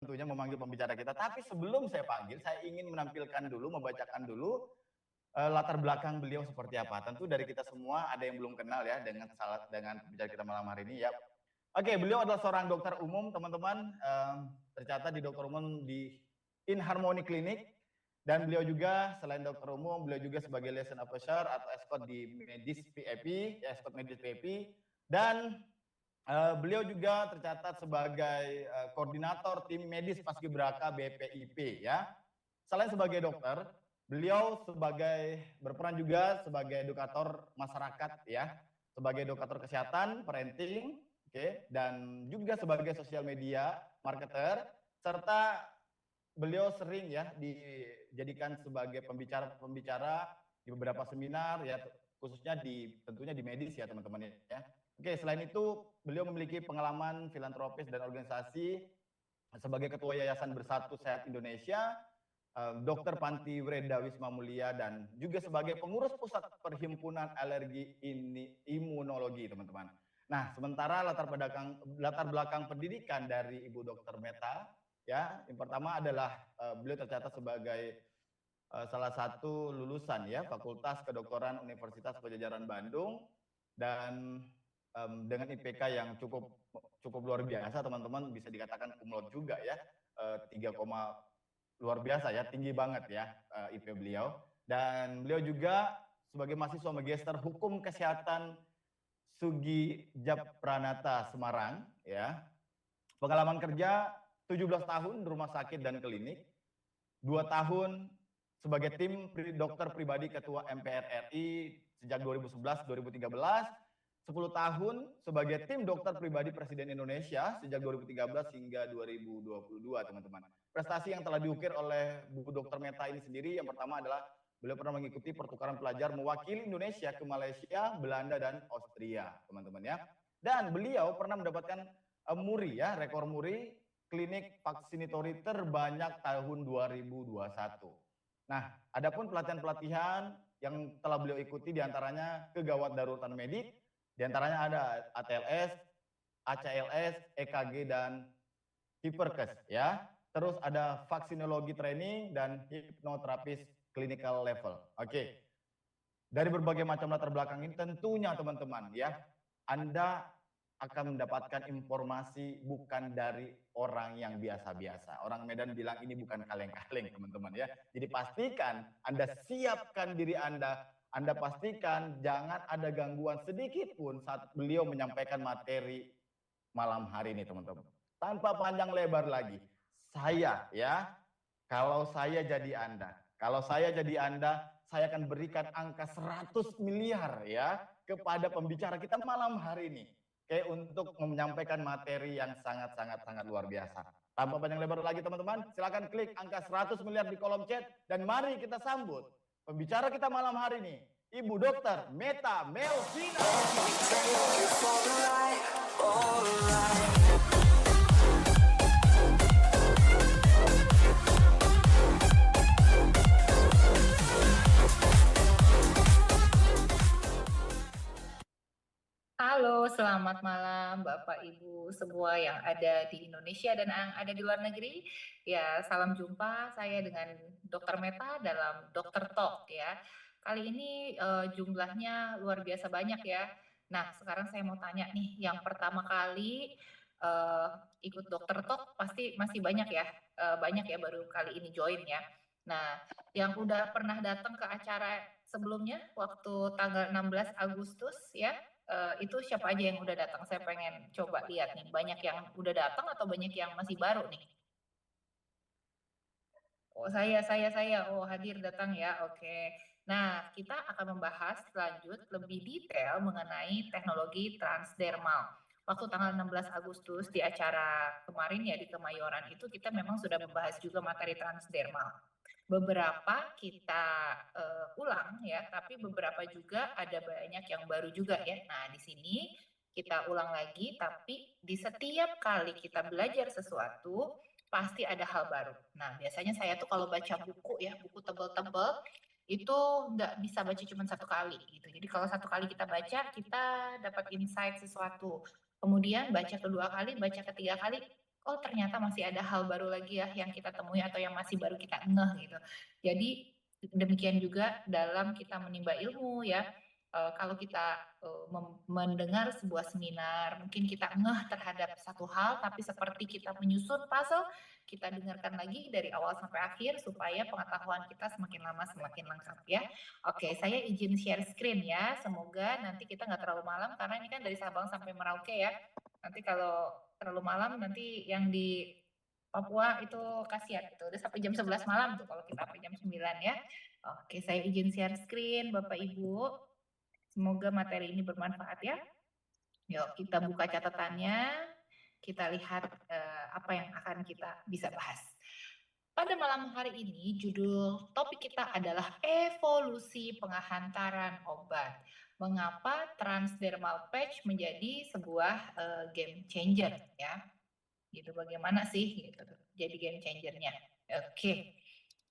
tentunya memanggil pembicara kita. Tapi sebelum saya panggil, saya ingin menampilkan dulu, membacakan dulu latar belakang beliau seperti apa. Tentu dari kita semua ada yang belum kenal ya dengan pembicara kita malam hari ini ya. Oke, beliau adalah seorang dokter umum, teman-teman. Tercatat di dokter umum di InHarmony Clinic. Dan beliau juga selain dokter umum, beliau juga sebagai liaison officer atau escort di Medis PAP, ya, escort Medis PAP. Dan beliau juga tercatat sebagai koordinator tim medis paskibraka BPIP ya. Selain sebagai dokter, beliau berperan juga sebagai edukator masyarakat ya, sebagai edukator kesehatan, parenting, dan juga sebagai sosial media marketer, serta beliau sering ya dijadikan sebagai pembicara di beberapa seminar ya, khususnya tentunya di medis ya teman-teman ya. Oke, selain itu beliau memiliki pengalaman filantropis dan organisasi sebagai Ketua Yayasan Bersatu Sehat Indonesia, Dr. Panti Wreda Wisma Mulia, dan juga sebagai pengurus Pusat Perhimpunan Alergi Imunologi, teman-teman. Nah, sementara latar belakang pendidikan dari Ibu Dr. Meta, ya, yang pertama adalah beliau tercatat sebagai salah satu lulusan ya Fakultas Kedokteran Universitas Padjadjaran Bandung, dan dengan IPK yang cukup luar biasa, teman-teman, bisa dikatakan cum laude juga ya, 3, luar biasa ya, tinggi banget ya IP beliau. Dan beliau juga sebagai mahasiswa magister Hukum Kesehatan Sugi Japranata Semarang ya. Pengalaman kerja 17 tahun di rumah sakit dan klinik, 2 tahun sebagai tim dokter pribadi Ketua MPR RI sejak 2011-2013, 10 tahun sebagai tim dokter pribadi Presiden Indonesia sejak 2013 hingga 2022, teman-teman. Prestasi yang telah diukir oleh Bu Dr. Meta ini sendiri, yang pertama adalah beliau pernah mengikuti pertukaran pelajar mewakili Indonesia ke Malaysia, Belanda, dan Austria, teman-teman ya. Dan beliau pernah mendapatkan MURI ya, rekor MURI klinik vaksinatori terbanyak tahun 2021. Nah, adapun pelatihan-pelatihan yang telah beliau ikuti diantaranya kegawat daruratan medik, diantaranya ada ATLS, ACLS, EKG, dan hiperkes ya. Terus ada vaksinologi training dan hipnoterapis clinical level. Oke. Dari berbagai macam latar belakang ini tentunya teman-teman ya, Anda akan mendapatkan informasi bukan dari orang yang biasa-biasa. Orang Medan bilang ini bukan kaleng-kaleng, teman-teman ya. Jadi pastikan Anda siapkan diri Anda pastikan jangan ada gangguan sedikit pun saat beliau menyampaikan materi malam hari ini, teman-teman. Tanpa panjang lebar lagi, kalau saya jadi Anda, saya akan berikan angka 100 miliar ya kepada pembicara kita malam hari ini. Untuk menyampaikan materi yang sangat luar biasa. Tanpa panjang lebar lagi, teman-teman, silakan klik angka 100 miliar di kolom chat dan mari kita sambut pembicara kita malam hari ini, Ibu Dr. Meta Melvina. Halo, selamat malam Bapak Ibu semua yang ada di Indonesia dan yang ada di luar negeri. Ya, salam jumpa saya dengan Dr. Meta dalam Dokter Talk ya. Kali ini jumlahnya luar biasa banyak ya. Nah, sekarang saya mau tanya nih, yang pertama kali ikut Dokter Talk pasti masih banyak ya, banyak ya baru kali ini join ya. Nah, yang udah pernah datang ke acara sebelumnya waktu tanggal 16 Agustus ya, itu siapa aja yang udah datang? Saya pengen coba lihat nih, banyak yang udah datang atau banyak yang masih baru nih? Oh, saya. Oh, hadir datang ya, oke. Nah, kita akan membahas lanjut lebih detail mengenai teknologi transdermal. Waktu tanggal 16 Agustus di acara kemarin ya di Kemayoran itu kita memang sudah membahas juga materi transdermal. Beberapa kita ulang ya, tapi beberapa juga ada banyak yang baru juga ya. Nah, di sini kita ulang lagi, tapi di setiap kali kita belajar sesuatu, pasti ada hal baru. Nah, biasanya saya tuh kalau baca buku ya, buku tebel-tebel, itu nggak bisa baca cuma satu kali gitu. Jadi kalau satu kali kita baca, kita dapat insight sesuatu. Kemudian baca kedua kali, baca ketiga kali, oh ternyata masih ada hal baru lagi ya yang kita temui atau yang masih baru kita ngeh gitu. Jadi demikian juga dalam kita menimba ilmu ya. Kalau kita mendengar sebuah seminar, mungkin kita ngeh terhadap satu hal, tapi seperti kita menyusun puzzle, kita dengarkan lagi dari awal sampai akhir supaya pengetahuan kita semakin lama semakin lengkap ya. Oke, saya izin share screen ya. Semoga nanti kita nggak terlalu malam karena ini kan dari Sabang sampai Merauke ya. Nanti kalau terlalu malam nanti yang di Papua itu kasihan gitu. Udah sampai jam 11 malam tuh kalau kita sampai jam 9 ya. Oke, saya izin share screen Bapak Ibu. Semoga materi ini bermanfaat ya. Yuk kita buka catatannya. Kita lihat apa yang akan kita bisa bahas. Pada malam hari ini, judul topik kita adalah evolusi penghantaran obat. Mengapa transdermal patch menjadi sebuah game changer ya? Gitu bagaimana sih gitu jadi game changernya? Oke.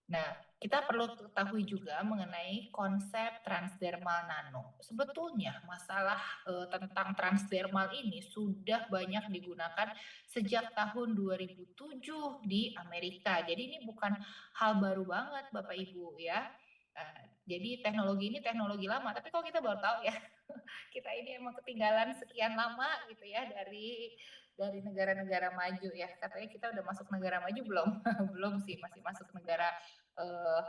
Nah, kita perlu ketahui juga mengenai konsep transdermal nano. Sebetulnya masalah tentang transdermal ini sudah banyak digunakan sejak tahun 2007 di Amerika. Jadi ini bukan hal baru banget Bapak Ibu ya. Jadi teknologi ini teknologi lama, tapi kalau kita baru tahu ya, kita ini emang ketinggalan sekian lama gitu ya dari negara-negara maju ya. Katanya kita udah masuk negara maju belum? Belum sih, masih masuk negara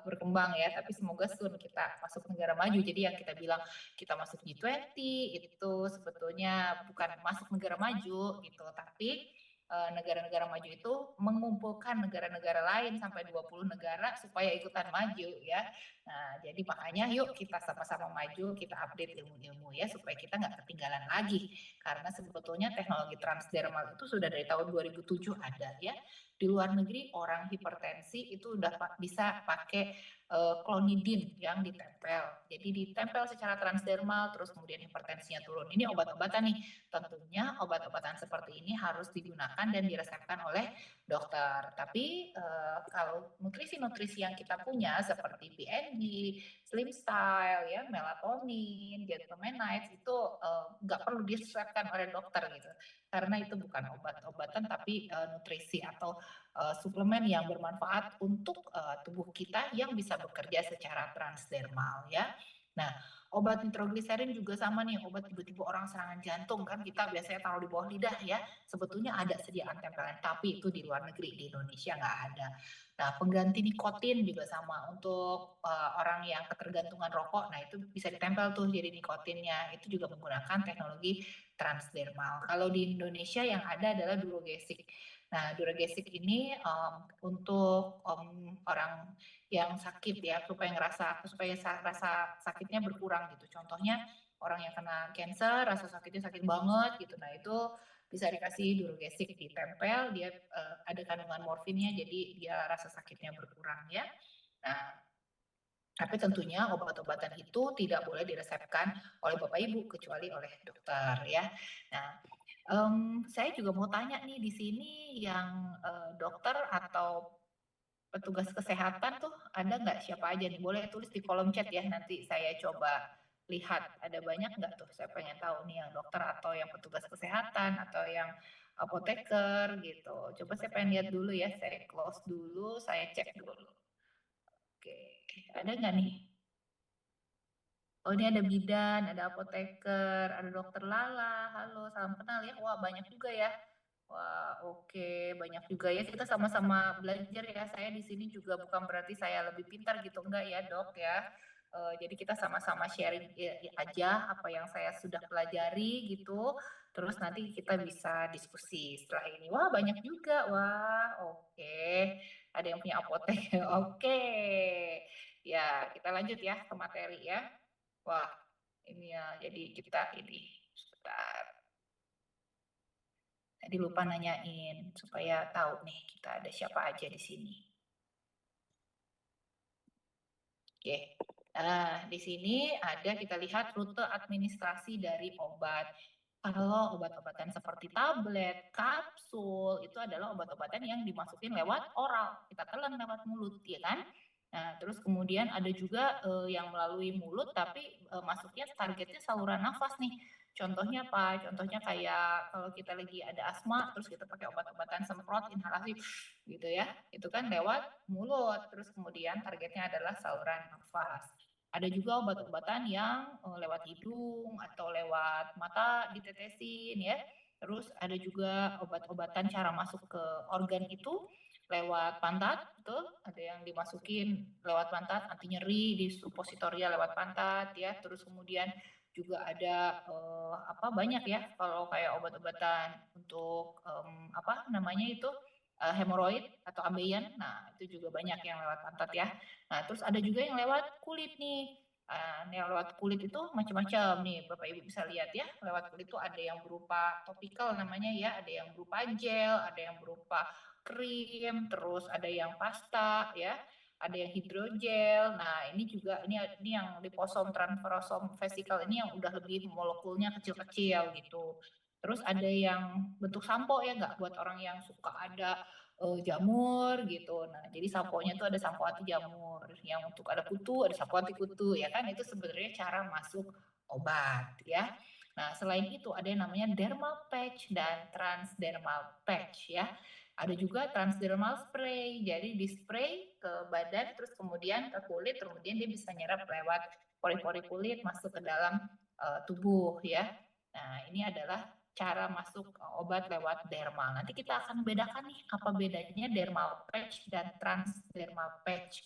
berkembang ya, tapi semoga soon kita masuk negara maju. Jadi yang kita bilang kita masuk G20 itu sebetulnya bukan masuk negara maju gitu, tapi negara-negara maju itu mengumpulkan negara-negara lain sampai 20 negara supaya ikutan maju ya. Nah, jadi makanya yuk kita sama-sama maju, kita update ilmu-ilmu ya supaya kita nggak ketinggalan lagi. Karena sebetulnya teknologi transdermal itu sudah dari tahun 2007 ada ya. Di luar negeri orang hipertensi itu udah bisa pakai klonidin yang ditempel. Jadi ditempel secara transdermal terus kemudian hipertensinya turun. Ini obat-obatan nih. Tentunya obat-obatan seperti ini harus digunakan dan diresepkan oleh dokter. Tapi kalau nutrisi-nutrisi yang kita punya seperti PNG, Slim Style, ya, melatonin, gentlemanite itu nggak perlu diresepkan oleh dokter gitu. Karena itu bukan obat-obatan tapi nutrisi atau suplemen yang bermanfaat untuk tubuh kita yang bisa bekerja secara transdermal ya. Nah, obat nitrogliserin juga sama nih, obat tiba-tiba orang serangan jantung kan kita biasanya taruh di bawah lidah ya. Sebetulnya ada sediaan tempelan, tapi itu di luar negeri, di Indonesia nggak ada. Nah, pengganti nikotin juga sama untuk orang yang ketergantungan rokok. Nah, itu bisa ditempel tuh jadi nikotinnya. Itu juga menggunakan teknologi transdermal. Kalau di Indonesia yang ada adalah Durogesic. Nah, Durogesic ini untuk orang yang sakit ya supaya rasa sakitnya berkurang gitu. Contohnya orang yang kena cancer rasa sakitnya sakit banget gitu. Nah, itu bisa dikasih Durogesic ditempel, dia ada kandungan morfinnya jadi dia rasa sakitnya berkurang ya. Nah, tapi tentunya obat-obatan itu tidak boleh diresepkan oleh Bapak Ibu kecuali oleh dokter ya. Nah, saya juga mau tanya nih di sini yang dokter atau petugas kesehatan tuh ada nggak siapa aja nih? Boleh tulis di kolom chat ya, nanti saya coba lihat ada banyak nggak tuh. Saya pengen tahu nih yang dokter atau yang petugas kesehatan atau yang apoteker gitu. Coba saya pengen lihat dulu ya, saya close dulu, saya cek dulu. Oke, ada nggak nih? Oh ini ada bidan, ada apoteker, ada dokter Lala. Halo, salam kenal ya. Wah banyak juga ya. Wah oke, banyak juga ya. Kita sama-sama belajar ya. Saya di sini juga bukan berarti saya lebih pintar gitu, enggak ya dok ya. Jadi kita sama-sama sharing aja apa yang saya sudah pelajari gitu. Terus nanti kita bisa diskusi setelah ini. Wah banyak juga. Wah oke. Ada yang punya apotek. Oke. Ya kita lanjut ya ke materi ya. Wah, ini ya, jadi kita ini, sebentar. Tadi lupa nanyain, supaya tahu nih kita ada siapa aja di sini. Oke, nah di sini ada kita lihat rute administrasi dari obat. Kalau obat-obatan seperti tablet, kapsul, itu adalah obat-obatan yang dimasukin lewat oral. Kita telan lewat mulut, ya kan? Nah, terus kemudian ada juga yang melalui mulut, tapi masuknya targetnya saluran nafas nih. Contohnya apa? Contohnya kayak kalau kita lagi ada asma, terus kita pakai obat-obatan semprot, inhalasi, gitu ya. Itu kan lewat mulut, terus kemudian targetnya adalah saluran nafas. Ada juga obat-obatan yang lewat hidung atau lewat mata ditetesin ya. Terus ada juga obat-obatan cara masuk ke organ itu lewat pantat, betul? Ada yang dimasukin lewat pantat, anti nyeri di supositoria lewat pantat ya. Terus kemudian juga ada apa banyak ya kalau kayak obat-obatan untuk apa namanya itu hemoroid atau ambeien. Nah, itu juga banyak yang lewat pantat ya. Nah, terus ada juga yang lewat kulit nih. Yang lewat kulit itu macam-macam nih, Bapak Ibu bisa lihat ya. Lewat kulit itu ada yang berupa topikal namanya ya, ada yang berupa gel, ada yang berupa krim, terus ada yang pasta ya, ada yang hidrogel. Nah, ini juga ini yang liposom transferosom vesikel ini yang udah lebih molekulnya kecil-kecil gitu. Terus ada yang bentuk sampo ya, nggak buat orang yang suka ada jamur gitu. Nah, jadi samponya tuh ada sampo anti jamur, yang untuk ada kutu, ada sampo anti kutu ya kan, itu sebenarnya cara masuk obat ya. Nah, selain itu ada yang namanya dermal patch dan transdermal patch ya. Ada juga transdermal spray, jadi di spray ke badan terus kemudian ke kulit, kemudian dia bisa nyerap lewat pori-pori kulit masuk ke dalam tubuh ya. Nah, ini adalah cara masuk obat lewat dermal. Nanti kita akan bedakan nih apa bedanya dermal patch dan transdermal patch.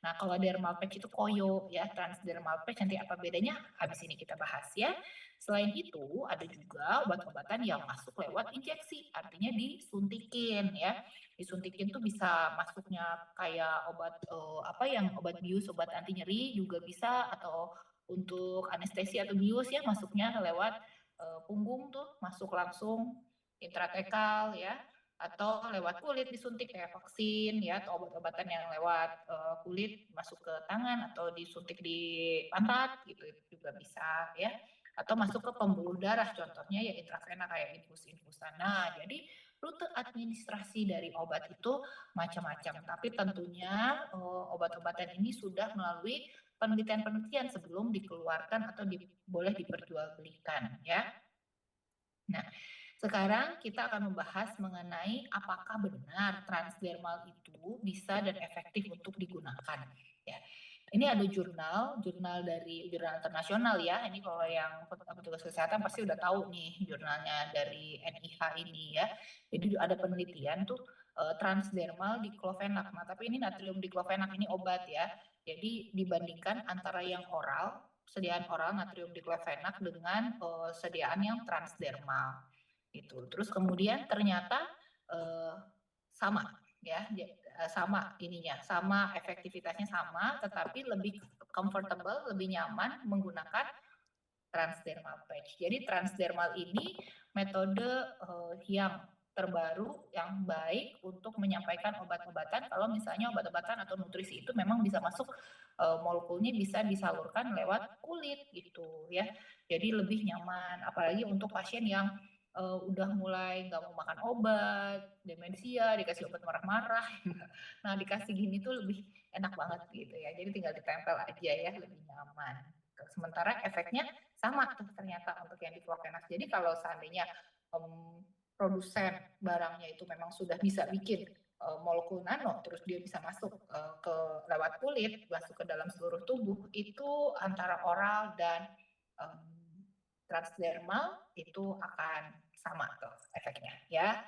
Nah, kalau dermal patch itu koyo ya, transdermal patch nanti apa bedanya? Habis ini kita bahas ya. Selain itu, ada juga obat-obatan yang masuk lewat injeksi, artinya disuntikin ya. Disuntikin tuh bisa masuknya kayak obat apa yang obat bius, obat anti nyeri juga bisa, atau untuk anestesi atau bius ya masuknya lewat punggung tuh, masuk langsung intratekal ya, atau lewat kulit disuntik kayak vaksin ya, atau obat-obatan yang lewat kulit masuk ke tangan atau disuntik di pantat gitu, itu juga bisa ya, atau masuk ke pembuluh darah contohnya ya intravena kayak infus-infusan. Nah, jadi rute administrasi dari obat itu macam-macam, tapi tentunya obat-obatan ini sudah melalui penelitian-penelitian sebelum dikeluarkan atau boleh diperjualbelikan ya. Nah, sekarang kita akan membahas mengenai apakah benar transdermal itu bisa dan efektif untuk digunakan. Ya. Ini ada jurnal dari jurnal internasional ya. Ini kalau yang petugas kesehatan pasti udah tahu nih jurnalnya dari NIH ini ya. Jadi ada penelitian tuh transdermal diclofenac. Nah, tapi ini natrium diclofenac ini obat ya. Jadi dibandingkan antara yang oral, sediaan oral natrium diclofenac dengan sediaan yang transdermal gitu. Terus kemudian ternyata sama ya, sama ininya, sama efektivitasnya sama, tetapi lebih comfortable, lebih nyaman menggunakan transdermal patch. Jadi transdermal ini metode yang terbaru yang baik untuk menyampaikan obat-obatan kalau misalnya obat-obatan atau nutrisi itu memang bisa masuk molekulnya bisa disalurkan lewat kulit gitu ya. Jadi lebih nyaman apalagi untuk pasien yang udah mulai nggak mau makan obat, demensia, dikasih obat marah-marah. Nah, dikasih gini tuh lebih enak banget gitu ya. Jadi tinggal ditempel aja ya, lebih nyaman. Sementara efeknya sama tuh ternyata untuk yang diclofenac. Jadi kalau seandainya produsen barangnya itu memang sudah bisa bikin molekul nano, terus dia bisa masuk ke lewat kulit, masuk ke dalam seluruh tubuh, itu antara oral dan transdermal itu akan sama tuh efeknya ya.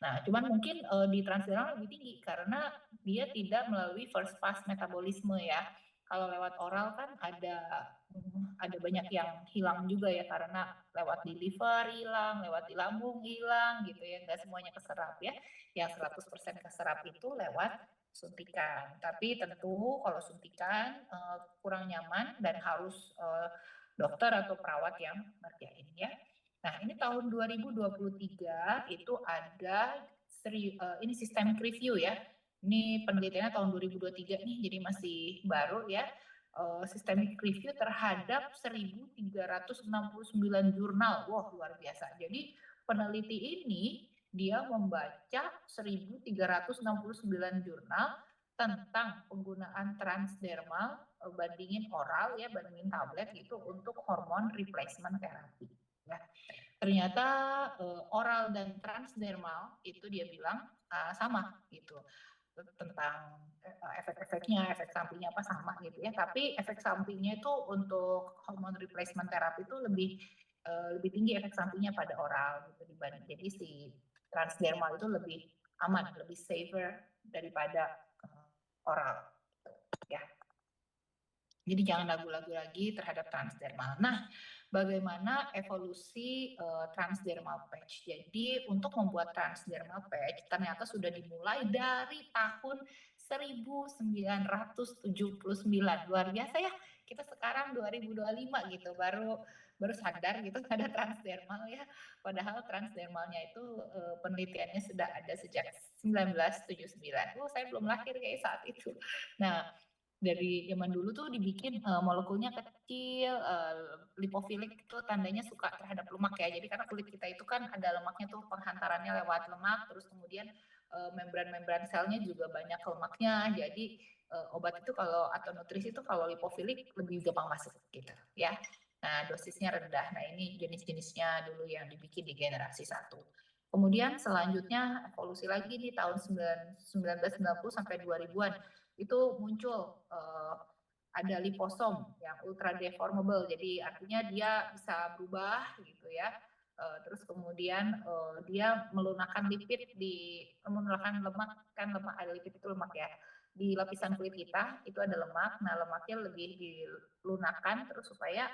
Nah, cuman mungkin di transdermal lebih tinggi karena dia tidak melalui first pass metabolisme ya. Kalau lewat oral kan ada banyak yang hilang juga ya karena lewat di liver hilang, lewat di lambung hilang gitu ya, nggak semuanya keserap ya. Yang 100% keserap itu lewat suntikan. Tapi tentu kalau suntikan kurang nyaman dan harus dokter atau perawat yang ngerjain ya. Nah, ini tahun 2023 itu ada ini systemic review ya. Ini penelitiannya tahun 2023 nih, jadi masih baru ya. Systemic review terhadap 1.369 jurnal. Wah, luar biasa. Jadi peneliti ini dia membaca 1.369 jurnal tentang penggunaan transdermal bandingin oral ya, bandingin tablet gitu untuk hormon replacement therapy ya. Ternyata oral dan transdermal itu dia bilang sama gitu tentang efek-efeknya, efek sampingnya apa sama gitu ya. Tapi efek sampingnya itu untuk hormone replacement therapy itu lebih tinggi efek sampingnya pada oral gitu dibanding. Jadi si transdermal itu lebih aman, lebih safer daripada oral ya. Jadi jangan ragu-ragu lagi terhadap transdermal. Nah, bagaimana evolusi transdermal patch? Jadi untuk membuat transdermal patch ternyata sudah dimulai dari tahun 1979. Luar biasa ya. Kita sekarang 2025 gitu baru sadar gitu ada transdermal ya. Padahal transdermalnya itu penelitiannya sudah ada sejak 1979. Saya belum lahir kayak saat itu. Nah, dari zaman dulu tuh dibikin molekulnya kecil, lipofilik itu tandanya suka terhadap lemak ya. Jadi karena kulit kita itu kan ada lemaknya tuh penghantarannya lewat lemak, terus kemudian membran-membran selnya juga banyak lemaknya. Jadi obat itu kalau atau nutrisi itu kalau lipofilik lebih gampang masuk gitu ya. Nah dosisnya rendah. Nah ini jenis-jenisnya dulu yang dibikin di generasi 1. Kemudian selanjutnya evolusi lagi nih tahun 1990 sampai 2000-an itu muncul ada liposom yang ultra deformable, jadi artinya dia bisa berubah gitu ya. Terus kemudian dia melunakkan lipid melunakkan lemak, kan lemak ada lipid itu lemak ya, di lapisan kulit kita itu ada lemak. Nah lemaknya lebih dilunakkan terus supaya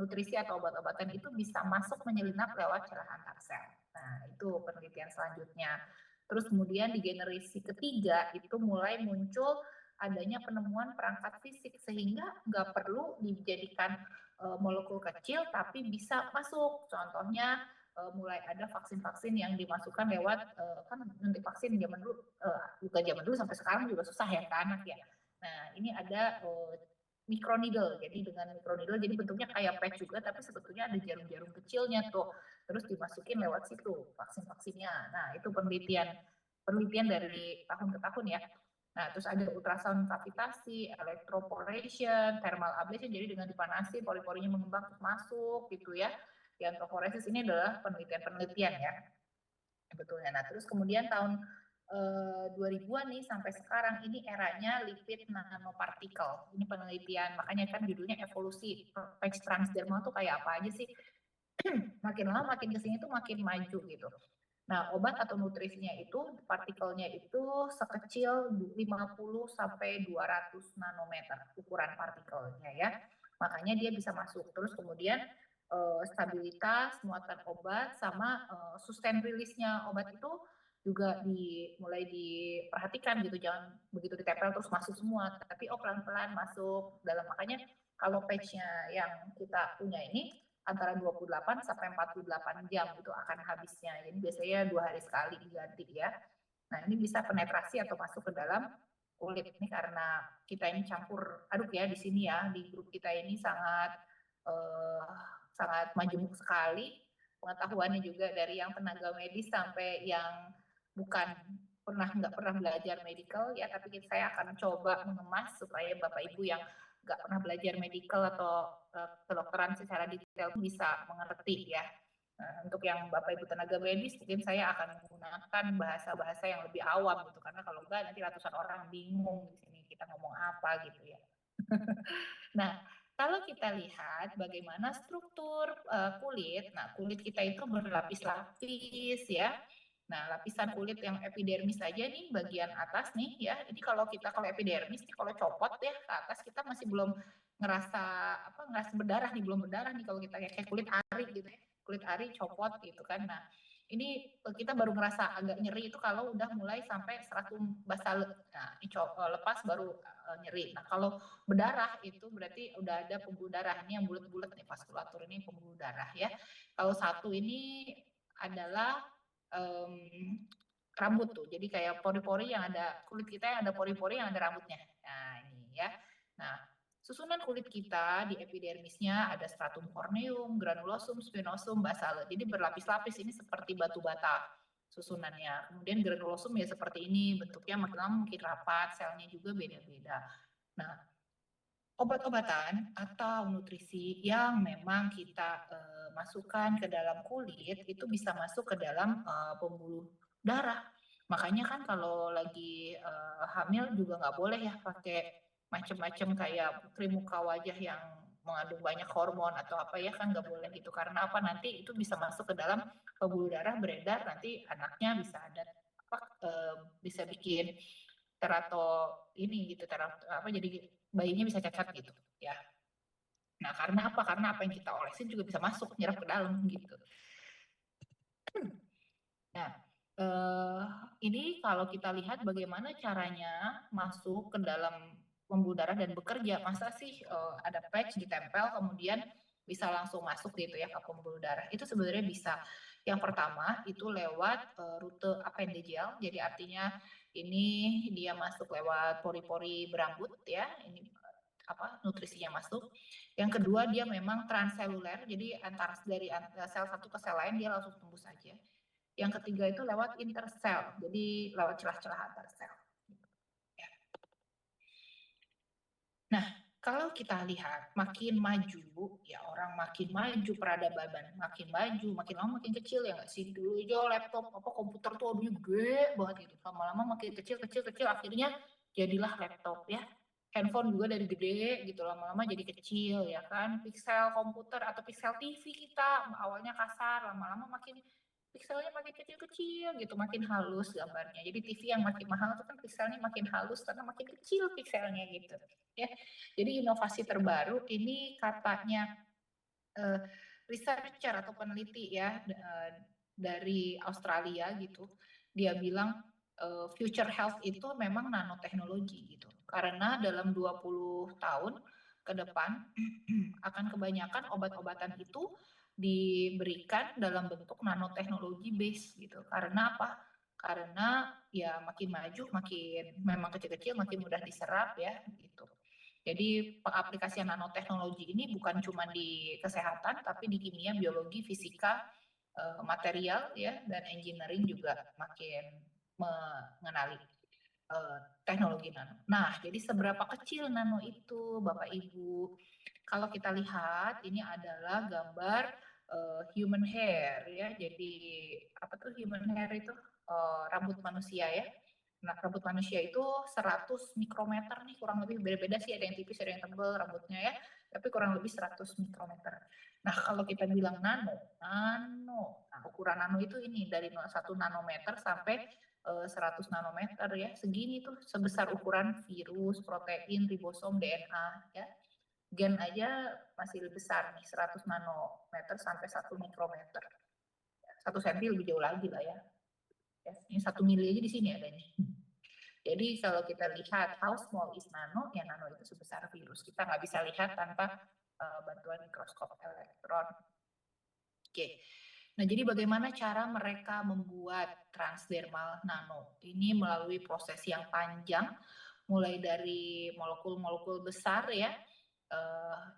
nutrisi atau obat-obatan itu bisa masuk menyelinap lewat celah antar sel. Nah itu penelitian selanjutnya. Terus kemudian di generasi ketiga itu mulai muncul adanya penemuan perangkat fisik sehingga nggak perlu dijadikan molekul kecil tapi bisa masuk. Contohnya mulai ada vaksin-vaksin yang dimasukkan lewat kan nanti vaksin zaman dulu bukan zaman dulu sampai sekarang juga susah ya ke anak ya. Nah ini ada microneedle, jadi dengan microneedle jadi bentuknya kayak patch juga tapi sebetulnya ada jarum-jarum kecilnya tuh, terus dimasukin lewat situ vaksin-vaksinnya. Nah itu penelitian dari tahun ke tahun ya. Nah terus ada ultrasound kavitasi, electroporation, thermal ablation, jadi dengan dipanasi pori-porinya mengembang terus masuk gitu ya. Iontophoresis ini adalah penelitian ya sebetulnya. Nah terus kemudian tahun 2000-an nih sampai sekarang ini eranya lipid nanopartikel. Ini penelitian, makanya kan judulnya evolusi patch transdermal tuh kayak apa aja sih. Makin lama makin kesini tuh makin maju gitu. Nah, obat atau nutrisinya itu partikelnya itu sekecil 50 sampai 200 nanometer ukuran partikelnya ya. Makanya dia bisa masuk. Terus kemudian stabilitas muatan obat sama sustain release-nya obat itu juga mulai diperhatikan gitu, jangan begitu ditempel terus masuk semua, tapi pelan-pelan masuk dalam. Makanya kalau patch-nya yang kita punya ini antara 28 sampai 48 jam itu akan habisnya. Jadi biasanya 2 hari sekali diganti ya. Nah ini bisa penetrasi atau masuk ke dalam kulit. Ini karena kita ini campur aduk ya di sini ya, di grup kita ini sangat majemuk sekali. Pengetahuannya juga dari yang tenaga medis sampai yang nggak pernah belajar medical ya, tapi saya akan coba mengemas supaya Bapak Ibu yang nggak pernah belajar medical atau kedokteran secara detail bisa mengerti ya. Nah, untuk yang Bapak Ibu tenaga medis mungkin saya akan menggunakan bahasa-bahasa yang lebih awam gitu, karena kalau enggak nanti ratusan orang bingung di sini kita ngomong apa gitu ya. Nah, kalau kita lihat bagaimana struktur kulit, nah kulit kita itu berlapis-lapis ya. Nah, lapisan kulit yang epidermis aja nih bagian atas nih ya. Jadi kalau epidermis nih kalau copot ya ke atas kita masih belum ngerasa berdarah nih, belum berdarah nih kalau kita kayak kulit ari gitu ya. Kulit ari copot gitu kan. Nah, ini kita baru ngerasa agak nyeri itu kalau udah mulai sampai stratum basal. Nah, ini lepas baru nyeri. Nah, kalau berdarah itu berarti udah ada pembuluh darah. Ini yang bulat-bulat nih, vaskulatur ini pembuluh darah ya. Kalau satu ini adalah rambut tuh, jadi kayak pori-pori yang ada kulit kita yang ada pori-pori yang ada rambutnya. Nah ini ya. Nah susunan kulit kita di epidermisnya ada stratum corneum, granulosum, spinosum, basale. Jadi berlapis-lapis, ini seperti batu bata susunannya. Kemudian granulosum ya seperti ini bentuknya, makin lama makin rapat, selnya juga beda-beda. Nah Obat-obatan atau nutrisi yang memang kita masukkan ke dalam kulit itu bisa masuk ke dalam pembuluh darah. Makanya kan kalau lagi hamil juga nggak boleh ya pakai macam-macam kayak krim muka wajah yang mengandung banyak hormon atau apa ya, kan nggak boleh gitu. Karena apa, nanti itu bisa masuk ke dalam pembuluh darah, beredar, nanti anaknya bisa ada apa, bisa bikin terato ini gitu, apa, jadi bayinya bisa cacat gitu ya. Nah, karena apa? Karena apa yang kita olesin juga bisa masuk, nyerap ke dalam gitu. Nah, ini kalau kita lihat bagaimana caranya masuk ke dalam pembuluh darah dan bekerja, masa sih ada patch ditempel kemudian bisa langsung masuk gitu ya ke pembuluh darah? Itu sebenarnya bisa. Yang pertama itu lewat rute appendigeal, jadi artinya ini dia masuk lewat pori-pori berambut ya, ini apa, nutrisinya masuk. Yang kedua dia memang transseluler, jadi antar dari sel satu ke sel lain dia langsung tembus saja. Yang ketiga itu lewat intersel, jadi lewat celah-celah antar sel. Ya. Nah, kalau kita lihat makin maju, ya orang makin maju peradaban, makin maju, makin lama makin kecil ya nggak sih? Dulu aja laptop apa komputer tuh aduh gede banget gitu. Lama-lama makin kecil, akhirnya jadilah laptop ya. Handphone juga dari gede gitu, lama-lama jadi kecil ya kan. Pixel komputer atau pixel TV kita awalnya kasar, lama-lama makin pikselnya makin kecil-kecil gitu, makin halus gambarnya. Jadi TV yang makin mahal itu kan pikselnya makin halus karena makin kecil pikselnya gitu ya. Jadi inovasi terbaru ini katanya uh, researcher atau peneliti ya dari Australia gitu, dia bilang future health itu memang nanoteknologi gitu. Karena dalam 20 tahun ke depan akan kebanyakan obat-obatan itu diberikan dalam bentuk nanoteknologi base gitu. Karena apa? Karena ya makin maju, makin memang kecil-kecil, makin mudah diserap ya gitu. Jadi pengaplikasian nanoteknologi ini bukan cuma di kesehatan, tapi di kimia, biologi, fisika, material ya, dan engineering juga makin mengenali teknologi nano. Nah, jadi seberapa kecil nano itu, Bapak Ibu? Kalau kita lihat, ini adalah gambar human hair ya. Jadi apa tuh human hair itu? Rambut manusia ya. Nah, rambut manusia itu 100 mikrometer nih, kurang lebih beda-beda sih, ada yang tipis, ada yang tebal rambutnya ya, tapi kurang lebih 100 mikrometer. Nah, kalau kita bilang nah ukuran nano itu ini dari 1 nanometer sampai 100 nanometer ya, segini tuh sebesar ukuran virus, protein, ribosom, DNA ya. Gen aja masih lebih besar nih, 100 nanometer sampai 1 mikrometer. 1 senti lebih jauh lagi lah ya. Ini 1 mili aja di sini adanya. Jadi kalau kita lihat how small is nano, ya nano itu sebesar virus. Kita nggak bisa lihat tanpa bantuan mikroskop elektron. Oke. Nah, jadi bagaimana cara mereka membuat transdermal nano? Ini melalui proses yang panjang, mulai dari molekul-molekul besar ya.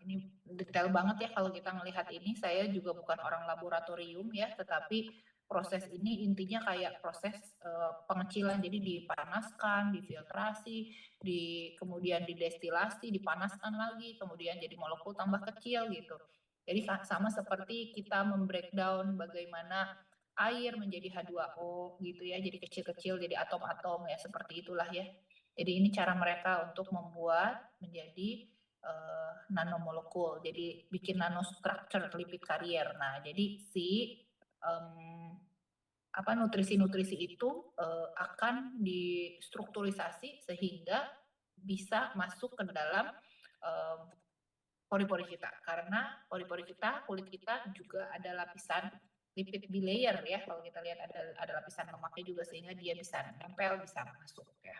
Ini detail banget ya kalau kita melihat ini. Saya juga bukan orang laboratorium ya, tetapi proses ini intinya kayak proses pengecilan. Jadi dipanaskan, difiltrasi, kemudian didestilasi, dipanaskan lagi, kemudian jadi molekul tambah kecil gitu. Jadi sama seperti kita membreakdown bagaimana air menjadi H2O gitu ya, jadi kecil-kecil, jadi atom-atom ya, seperti itulah ya. Jadi ini cara mereka untuk membuat menjadi nanomolekul, jadi bikin nanostructure lipid carrier. Nah, jadi si nutrisi-nutrisi itu akan distrukturisasi sehingga bisa masuk ke dalam pori-pori kita, karena pori-pori kita, kulit kita juga ada lapisan lipid bilayer ya, kalau kita lihat ada lapisan lemaknya juga, sehingga dia bisa nempel, bisa masuk ya.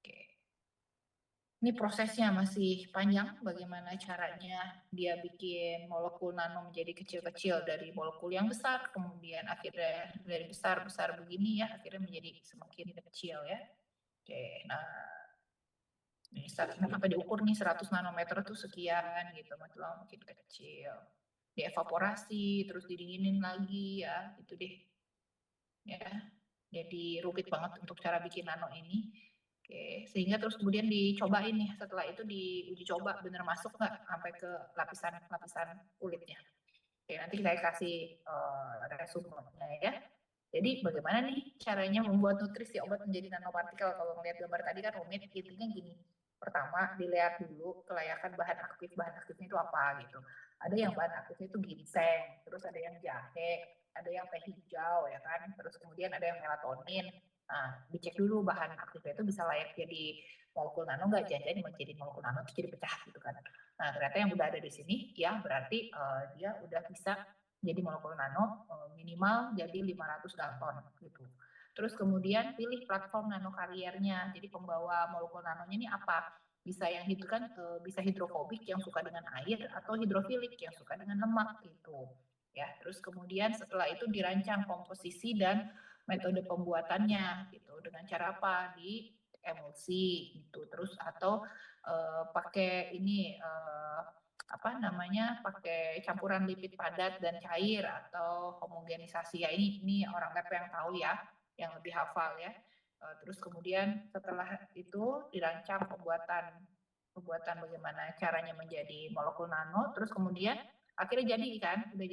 Oke. Ini prosesnya masih panjang, bagaimana caranya dia bikin molekul nano menjadi kecil-kecil dari molekul yang besar, kemudian akhirnya dari besar-besar begini ya, akhirnya menjadi semakin kecil ya. Oke, nah ini sampai diukur nih 100 nanometer tuh sekian gitu, makin lama makin kecil. Dievaporasi, terus didinginin lagi ya, gitu deh. Ya, jadi rumit banget untuk cara bikin nano ini. Oke, sehingga terus kemudian dicobain nih, setelah itu diuji coba bener masuk nggak sampai ke lapisan-lapisan kulitnya. Oke, nanti saya kasih resumenya ya. Jadi bagaimana nih caranya membuat nutrisi obat menjadi nanopartikel? Kalau melihat gambar tadi kan rumit, intinya gini. Pertama, dilihat dulu kelayakan bahan aktifnya itu apa gitu. Ada yang bahan aktifnya itu ginseng, terus ada yang jahe, ada yang teh hijau ya kan, terus kemudian ada yang melatonin. Nah, dicek dulu bahan aktifnya itu bisa layak jadi molekul nano nggak, jangan-jangan menjadi molekul nano itu jadi pecah gitu kan. Nah, ternyata yang udah ada di sini, ya berarti dia udah bisa jadi molekul nano minimal jadi 500 dalton gitu. Terus kemudian pilih platform nano kariernya. Jadi pembawa molekul nanonya ini apa? Bisa yang itu kan bisa hidrofobik yang suka dengan air atau hidrofilik yang suka dengan lemak gitu. Ya, terus kemudian setelah itu dirancang komposisi dan metode pembuatannya gitu. Dengan cara apa? Di emulsi gitu. Terus atau pakai ini apa namanya, pakai campuran lipid padat dan cair atau homogenisasi. Ya ini orang lab yang tahu ya, yang lebih hafal ya. Terus kemudian setelah itu dirancang pembuatan bagaimana caranya menjadi molekul nano, terus kemudian akhirnya jadi kan, udah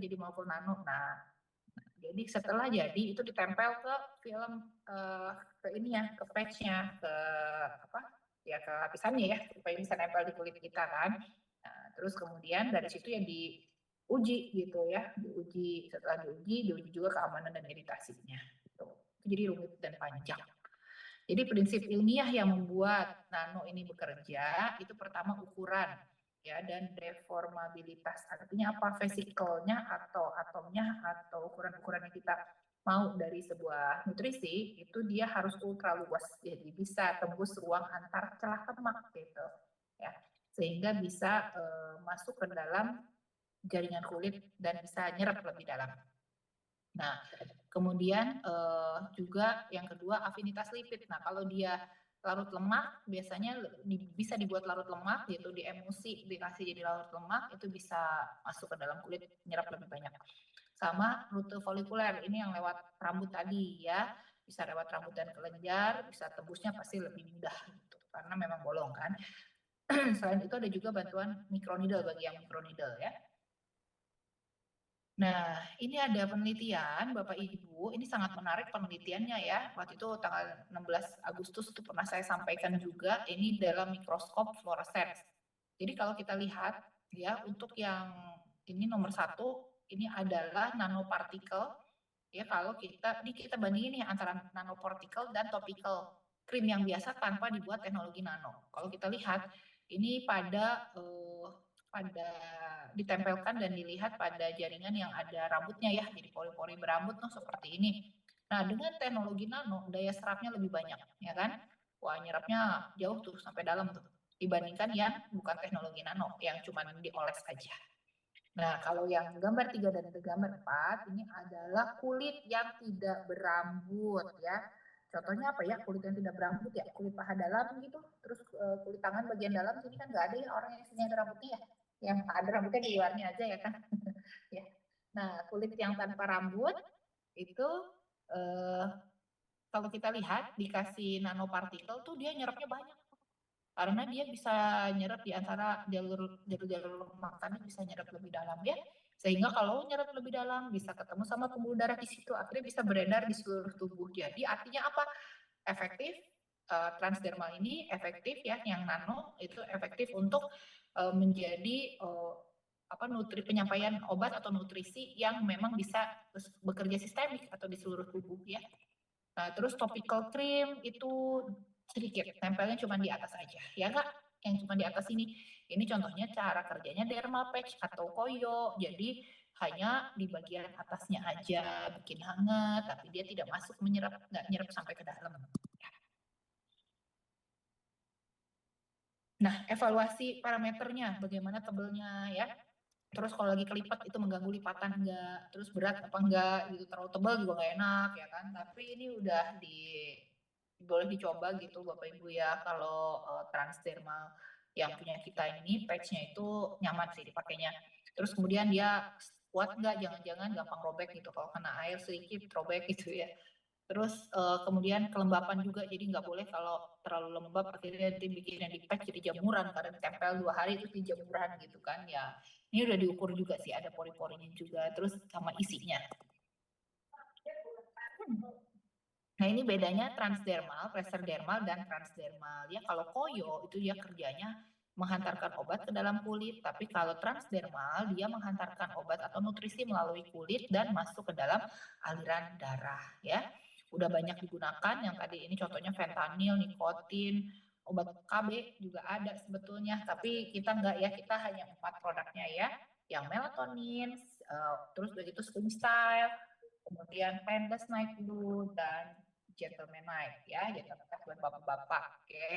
jadi molekul nano. Nah, jadi setelah jadi itu ditempel ke film ke ini ya, ke patch-nya, ke apa? Ya ke lapisannya ya, supaya bisa nempel di kulit kita kan. Nah, terus kemudian dari situ yang diuji gitu ya, setelah diuji juga keamanan dan iritasinya. Gitu. Jadi rumit dan panjang. Jadi prinsip ilmiah yang membuat nano ini bekerja itu pertama ukuran ya dan deformabilitas. Artinya apa? Vesikelnya atau atomnya atau ukuran-ukuran yang kita mau dari sebuah nutrisi itu dia harus ultra luas. Jadi bisa tembus ruang antar celah lemak gitu ya. Sehingga bisa masuk ke dalam jaringan kulit dan bisa nyerap lebih dalam. Nah, kemudian juga yang kedua afinitas lipid. Nah, kalau dia larut lemak biasanya bisa dibuat larut lemak yaitu di emulsi dikasih jadi larut lemak itu bisa masuk ke dalam kulit nyerap lebih banyak. Sama rute folikuler ini yang lewat rambut tadi ya, bisa lewat rambut dan kelenjar, bisa tembusnya pasti lebih mudah gitu karena memang bolong kan. Selain itu ada juga bantuan microneedle bagi yang microneedle ya. Nah, ini ada penelitian, Bapak Ibu, ini sangat menarik penelitiannya ya. Waktu itu tanggal 16 Agustus itu pernah saya sampaikan juga, ini dalam mikroskop fluorescence. Jadi kalau kita lihat ya, untuk yang ini nomor 1, ini adalah nanopartikel. Ya, kalau kita bandingin nih antara nanopartikel dan topical krim yang biasa tanpa dibuat teknologi nano. Kalau kita lihat, ini pada ditempelkan dan dilihat pada jaringan yang ada rambutnya ya, jadi pori-pori berambut tuh seperti ini. Nah, dengan teknologi nano, daya serapnya lebih banyak, ya kan? Wah, nyerapnya jauh tuh sampai dalam tuh, dibandingkan yang bukan teknologi nano, yang cuma dioles aja. Nah, kalau yang gambar 3 dan gambar 4, ini adalah kulit yang tidak berambut ya. Contohnya apa ya? Kulit yang tidak berambut ya, kulit paha dalam gitu. Terus kulit tangan bagian dalam sini kan nggak ada ya orang yang sini ada rambutnya ya. Yang ada rambutnya di luarnya aja ya kan. Ya. Nah, kulit yang tanpa rambut itu eh, kalau kita lihat dikasih nanopartikel tuh dia nyerapnya banyak karena dia bisa nyerap di antara jalur makannya bisa nyerap lebih dalam ya. Sehingga kalau nyerap lebih dalam bisa ketemu sama pembuluh darah di situ, akhirnya bisa beredar di seluruh tubuh. Jadi artinya apa? Efektif transdermal ini efektif ya, yang nano itu efektif untuk menjadi penyampaian obat atau nutrisi yang memang bisa bekerja sistemik atau di seluruh tubuh ya. Nah, terus topical cream itu sedikit, tempelnya cuma di atas aja. Ya enggak? Yang cuma di atas ini contohnya cara kerjanya dermal patch atau koyo. Jadi hanya di bagian atasnya aja bikin hangat, tapi dia tidak masuk menyerap, nggak nyerap sampai ke dalam. Nah, evaluasi parameternya, bagaimana tebelnya ya. Terus kalau lagi kelipat itu mengganggu lipatan enggak, terus berat apa enggak gitu, terlalu tebal juga nggak enak ya kan. Tapi ini udah boleh dicoba gitu Bapak Ibu ya, kalau transdermal yang punya kita ini patchnya itu nyaman sih dipakainya. Terus kemudian dia kuat nggak, jangan-jangan gampang robek gitu, kalau kena air sedikit robek gitu ya. Terus kemudian kelembapan juga, jadi nggak boleh kalau terlalu lembab akhirnya dibikin yang di patch jadi jamuran karena ditempel 2 hari itu jadi jamuran gitu kan ya. Ini udah diukur juga sih, ada pori-porinya juga, terus sama isinya. Nah ini bedanya transdermal, presserdermal, dan transdermal. Ya kalau koyo itu dia kerjanya menghantarkan obat ke dalam kulit, tapi kalau transdermal dia menghantarkan obat atau nutrisi melalui kulit dan masuk ke dalam aliran darah ya. Udah banyak digunakan yang tadi ini contohnya fentanyl, nikotin, obat KB juga ada sebetulnya, tapi kita enggak ya, kita hanya 4 produknya ya, yang melatonin, terus begitu slim style, kemudian painless night blue, dan gentleman night ya, gentleman night buat bapak-bapak, oke.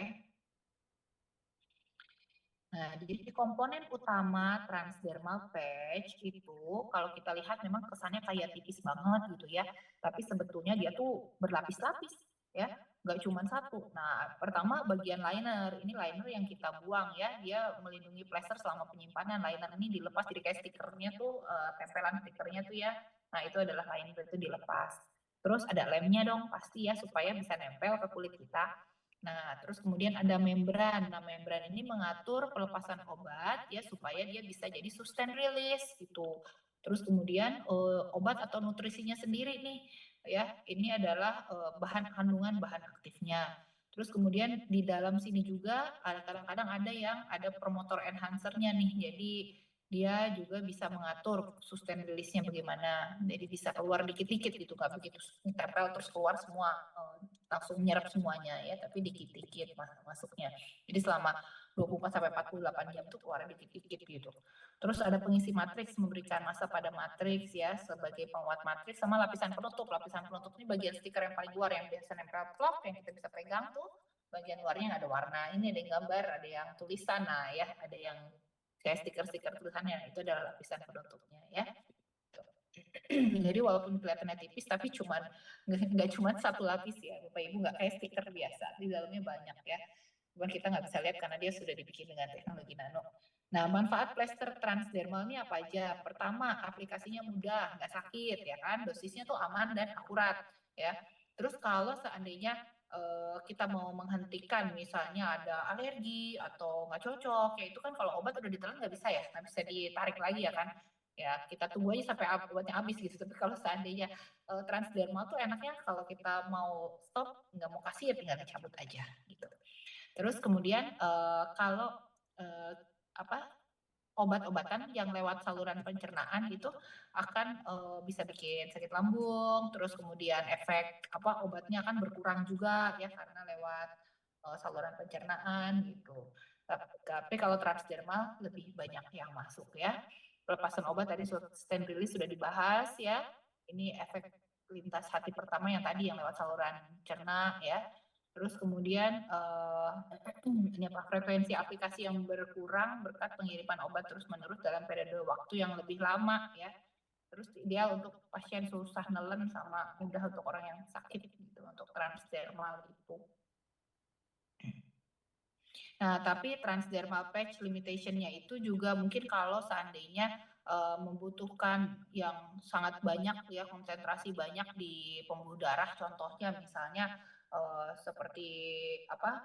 Nah, jadi komponen utama transdermal patch itu kalau kita lihat memang kesannya kayak tipis banget gitu ya, tapi sebetulnya dia tuh berlapis-lapis ya, nggak cuma satu. Nah, pertama bagian liner, ini liner yang kita buang ya, dia melindungi plester selama penyimpanan. Liner ini dilepas jadi kayak stikernya tuh, tempelan stikernya tuh ya. Nah, itu adalah liner itu dilepas. Terus ada lemnya dong pasti ya supaya bisa nempel ke kulit kita. Nah, terus kemudian ada membran. Nah, membran ini mengatur pelepasan obat ya supaya dia bisa jadi sustain release gitu. Terus kemudian obat atau nutrisinya sendiri nih ya, ini adalah bahan kandungan bahan aktifnya. Terus kemudian di dalam sini juga kadang-kadang ada yang ada promotor enhancernya nih. Jadi dia juga bisa mengatur sustain release-nya bagaimana. Jadi bisa keluar dikit-dikit gitu, nggak begitu tempel terus keluar semua langsung menyerap semuanya ya, tapi dikit-dikit masuknya. Jadi selama 24 sampai 48 jam tuh keluar dikit-dikit gitu. Terus ada pengisi matriks, memberikan massa pada matriks ya sebagai penguat matriks, sama lapisan penutup. Lapisan penutup ini bagian stiker yang paling luar yang biasa nempel plok yang kita bisa pegang tuh. Bagian luarnya yang ada warna, ini ada yang gambar, ada yang tulisan, nah ya, ada yang kayak stiker-stiker tulisannya, itu adalah lapisan penutupnya ya. Jadi walaupun kelihatannya tipis tapi nggak cuma satu lapis ya, Bapak Ibu, nggak kayak stiker biasa, di dalamnya banyak ya. Cuman kita nggak bisa lihat karena dia sudah dibikin dengan teknologi nano. Nah, manfaat plester transdermal ini apa aja? Pertama, aplikasinya mudah, nggak sakit ya kan, dosisnya tuh aman dan akurat ya. Terus kalau seandainya kita mau menghentikan misalnya ada alergi atau nggak cocok, ya itu kan kalau obat udah ditelan nggak bisa ya, nggak bisa ditarik lagi ya kan. Ya kita tunggu aja sampai obatnya habis gitu. Tapi kalau seandainya transdermal tuh enaknya kalau kita mau stop nggak mau kasih ya tinggal dicabut aja gitu. Terus kemudian kalau apa obat-obatan yang lewat saluran pencernaan itu akan bisa bikin sakit lambung, terus kemudian efek obatnya akan berkurang juga ya karena lewat saluran pencernaan gitu. Tapi kalau transdermal lebih banyak yang masuk ya. Pelepasan obat tadi sustain release sudah dibahas ya. Ini efek lintas hati pertama yang tadi yang lewat saluran cerna ya. Terus kemudian ini frekuensi aplikasi yang berkurang berkat pengiriman obat terus-menerus dalam periode waktu yang lebih lama ya. Terus ideal untuk pasien susah nelen sama mudah untuk orang yang sakit gitu untuk transdermal itu. Nah, tapi transdermal patch limitation-nya itu juga mungkin kalau seandainya membutuhkan yang sangat banyak ya, konsentrasi banyak di pembuluh darah, contohnya misalnya seperti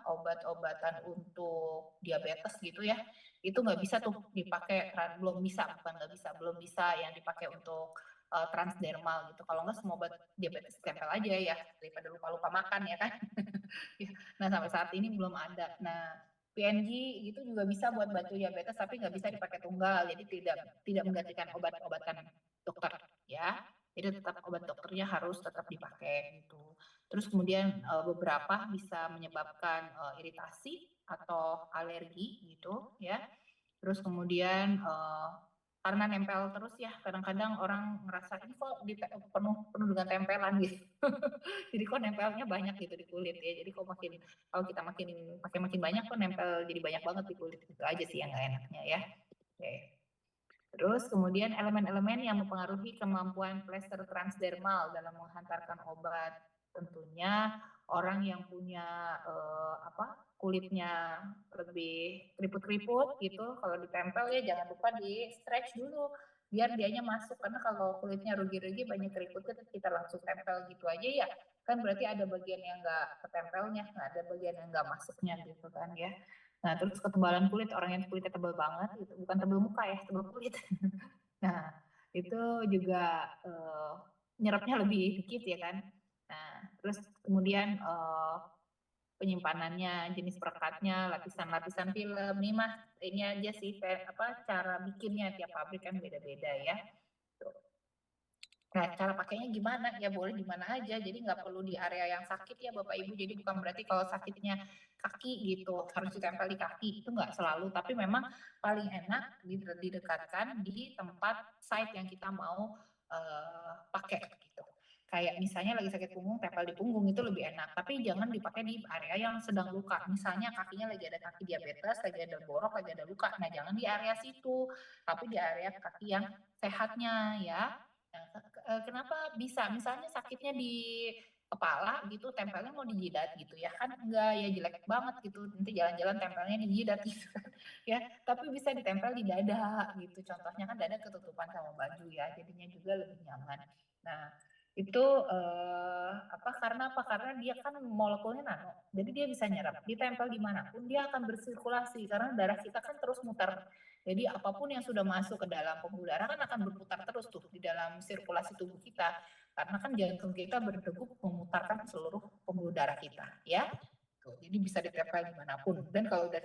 obat-obatan untuk diabetes gitu ya, itu nggak bisa tuh dipakai, belum bisa yang dipakai untuk transdermal gitu. Kalau nggak semua obat diabetes tempel aja ya, daripada lupa-lupa makan ya kan. Nah sampai saat ini belum ada. Nah PNG itu juga bisa buat bantu diabetes tapi nggak bisa dipakai tunggal, jadi tidak menggantikan obat-obatan dokter ya. Jadi tetap obat dokternya harus tetap dipakai gitu. Terus kemudian beberapa bisa menyebabkan iritasi atau alergi gitu ya. Terus kemudian karena nempel terus ya, kadang-kadang orang ngerasa ini kok penuh dengan tempelan gitu. Jadi kok nempelnya banyak gitu di kulit ya. Jadi kalau kita pakai makin banyak kok nempel jadi banyak banget di kulit, itu aja sih yang nggak enaknya ya. Oke. Terus kemudian elemen-elemen yang mempengaruhi kemampuan plester transdermal dalam menghantarkan obat. Tentunya orang yang punya kulitnya lebih keriput-keriput gitu, kalau ditempel ya jangan lupa di stretch dulu biar dianya masuk, karena kalau kulitnya rugi-rugi banyak keriputnya kita langsung tempel gitu aja ya kan berarti ada bagian yang nggak ketempelnya, nggak ada bagian yang nggak masuknya gitu kan ya. Nah terus ketebalan kulit, orang yang kulitnya tebal banget gitu, bukan tebal muka ya, tebal kulit. Nah itu juga nyerapnya lebih dikit ya kan. Nah terus kemudian penyimpanannya, jenis perekatnya, lapisan-lapisan film, nih mah ini aja sih cara bikinnya tiap pabrik kan beda-beda ya. Nah, cara pakainya gimana? Ya boleh di mana aja. Jadi nggak perlu di area yang sakit ya Bapak Ibu. Jadi bukan berarti kalau sakitnya kaki gitu harus ditempel di kaki. Itu nggak selalu. Tapi memang paling enak didekatkan di tempat site yang kita mau pakai gitu. Kayak misalnya lagi sakit punggung, tempel di punggung itu lebih enak. Tapi jangan dipakai di area yang sedang luka. Misalnya kakinya lagi ada kaki diabetes, lagi ada borok, lagi ada luka. Nah jangan di area situ. Tapi di area kaki yang sehatnya ya. Nah, kenapa bisa? Misalnya sakitnya di kepala gitu, tempelnya mau di jidat gitu ya kan enggak ya jelek banget gitu. Nanti jalan-jalan tempelnya di jidat gitu kan. Ya, tapi bisa ditempel di dada gitu. Contohnya kan dada ketutupan sama baju ya, jadinya juga lebih nyaman. Nah, itu karena apa? Karena dia kan molekulnya nano. Jadi dia bisa nyerap. Ditempel dimanapun dia akan bersirkulasi karena darah kita kan terus muter. Jadi apapun yang sudah masuk ke dalam pembuluh darah kan akan berputar terus tuh di dalam sirkulasi tubuh kita. Karena kan jantung kita berdegup memutarkan seluruh pembuluh darah kita, ya. Jadi bisa ditempel dimanapun. Dan kalau udah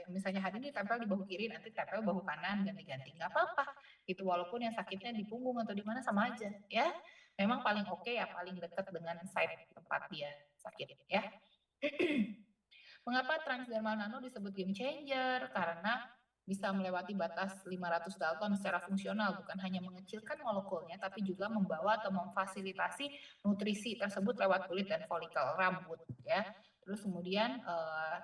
misalnya hari ini tempel di bahu kiri, nanti tempel bahu kanan, ganti-ganti. Nggak apa-apa. Itu walaupun yang sakitnya di punggung atau di mana sama aja, ya. Memang paling oke ya, paling dekat dengan site tempat dia sakit, ya. Mengapa transdermal nano disebut game changer? Karena bisa melewati batas 500 Dalton secara fungsional, bukan hanya mengecilkan molekulnya, tapi juga membawa atau memfasilitasi nutrisi tersebut lewat kulit dan folikel rambut. Ya. Terus kemudian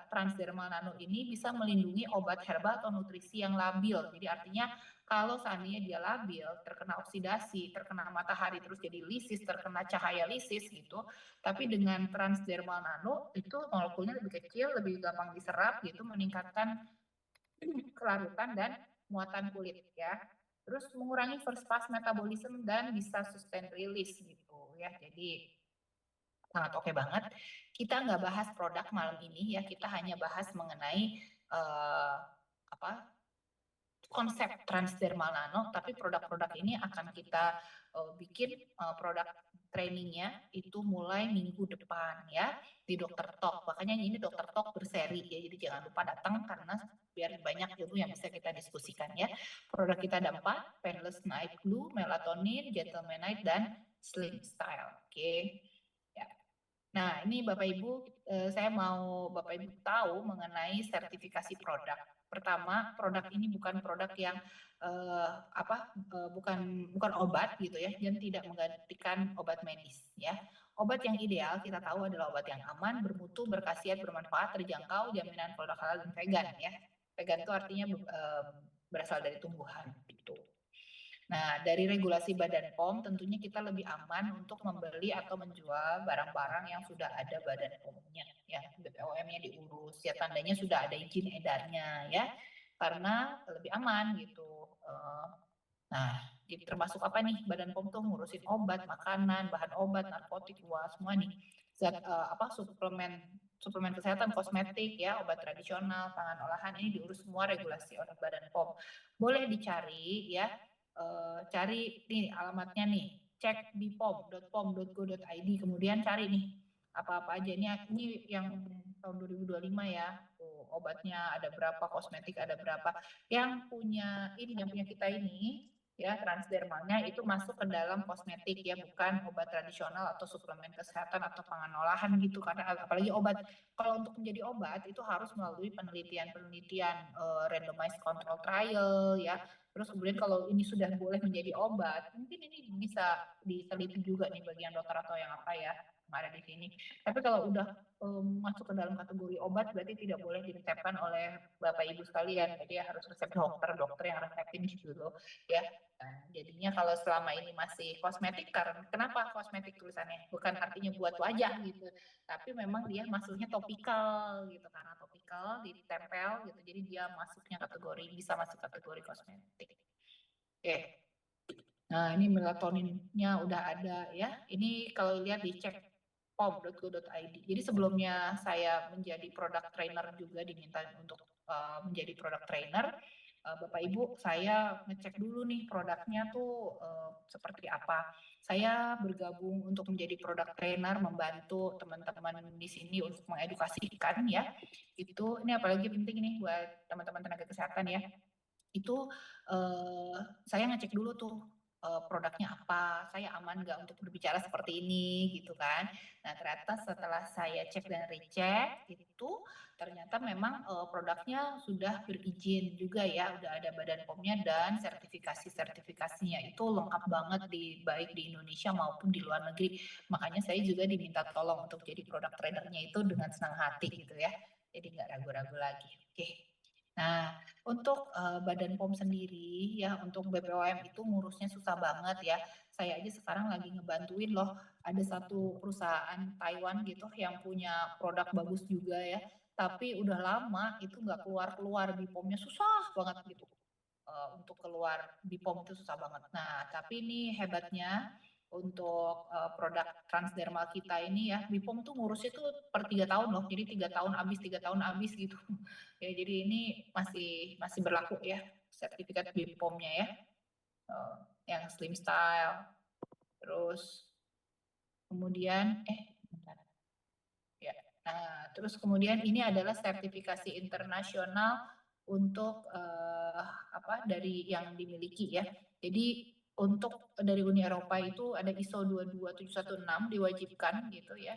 transdermal nano ini bisa melindungi obat herbal atau nutrisi yang labil. Jadi artinya kalau seandainya dia labil, terkena oksidasi, terkena matahari, terus jadi lisis, terkena cahaya lisis gitu, tapi dengan transdermal nano itu molekulnya lebih kecil, lebih gampang diserap gitu, meningkatkan kelarutan dan muatan kulit ya. Terus mengurangi first pass metabolism dan bisa sustain release gitu ya. Jadi sangat oke banget. Kita nggak bahas produk malam ini ya, kita hanya bahas mengenai konsep transdermal nano, tapi produk-produk ini akan kita bikin produk trainingnya itu mulai minggu depan ya di Dokter Talk. Makanya ini Dokter Talk berseri ya, jadi jangan lupa datang karena biar banyak ilmu yang bisa kita diskusikan ya. Produk kita ada 4, Painless Night Glue, Melatonin, Gentlemanite, dan Slim Style. Oke. Ya. Nah, ini Bapak Ibu, saya mau Bapak Ibu tahu mengenai sertifikasi produk. Pertama, produk ini bukan produk yang bukan obat gitu ya, dan tidak menggantikan obat medis ya. Obat yang ideal kita tahu adalah obat yang aman, bermutu, berkhasiat, bermanfaat, terjangkau, jaminan produk halal dan vegan ya. Vegan itu artinya berasal dari tumbuhan gitu. Nah, dari regulasi Badan POM tentunya kita lebih aman untuk membeli atau menjual barang-barang yang sudah ada Badan POM-nya, ya BPOM-nya diurus, ya tandanya sudah ada izin edarnya, ya, karena lebih aman gitu. Nah, jadi termasuk apa nih? Badan POM tuh ngurusin obat, makanan, bahan obat, narkotik, wah semua nih. Zat suplemen kesehatan, kosmetik, ya, obat tradisional, pangan olahan ini diurus semua regulasi oleh Badan POM. Boleh dicari ya, cari nih alamatnya nih, cek di pom.pom.go.id, kemudian cari nih apa-apa aja ini yang tahun 2025 ya. Tuh, obatnya ada berapa, kosmetik ada berapa. Yang punya kita ini ya transdermalnya itu masuk ke dalam kosmetik ya, bukan obat tradisional atau suplemen kesehatan atau pangan olahan gitu. Karena apalagi obat, kalau untuk menjadi obat itu harus melalui penelitian randomized control trial ya. Terus kemudian kalau ini sudah boleh menjadi obat, mungkin ini bisa diteliti juga nih bagian dokter atau yang apa ya yang ada di sini. Tapi kalau udah masuk ke dalam kategori obat berarti tidak boleh diresepkan oleh Bapak Ibu sekalian. Jadi harus resep dokter yang resepin dulu ya. Nah, jadinya kalau selama ini masih kosmetik, karena kenapa kosmetik tulisannya? Bukan artinya buat wajah gitu, tapi memang dia masuknya topikal gitu, karena topikal ditempel gitu, jadi dia masuknya kategori, bisa masuk kategori kosmetik. Oke. Nah, ini melatoninnya udah ada ya. Ini kalau lihat dicek pom.go.id. Jadi sebelumnya saya menjadi product trainer juga diminta untuk menjadi product trainer, Bapak Ibu, saya ngecek dulu nih produknya tuh seperti apa. Saya bergabung untuk menjadi product trainer, membantu teman-teman di sini untuk mengedukasikan ya. Itu ini apalagi penting nih buat teman-teman tenaga kesehatan ya. Itu saya ngecek dulu tuh produknya apa, saya aman nggak untuk berbicara seperti ini gitu kan. Nah ternyata setelah saya cek dan recheck itu ternyata memang produknya sudah berizin juga ya, udah ada Badan POM-nya dan sertifikasinya itu lengkap banget baik di Indonesia maupun di luar negeri. Makanya saya juga diminta tolong untuk jadi produk trainernya itu dengan senang hati gitu ya. Jadi nggak ragu-ragu lagi. Oke. Nah, untuk Badan POM sendiri ya, untuk BPOM itu ngurusnya susah banget ya. Saya aja sekarang lagi ngebantuin loh, ada satu perusahaan Taiwan gitu yang punya produk bagus juga ya, tapi udah lama itu nggak keluar-keluar, BPOM-nya susah banget gitu. Untuk keluar BPOM itu susah banget. Nah, tapi ini hebatnya untuk produk transdermal kita ini ya, BPOM tuh ngurusnya tuh per 3 tahun loh, jadi 3 tahun habis gitu. Ya, jadi ini masih berlaku ya sertifikat BPOM-nya ya, yang Slim Style. Terus kemudian bentar. Ya. Nah, terus kemudian ini adalah sertifikasi internasional untuk dari yang dimiliki ya. Jadi untuk dari Uni Eropa itu ada ISO 22716 diwajibkan gitu ya.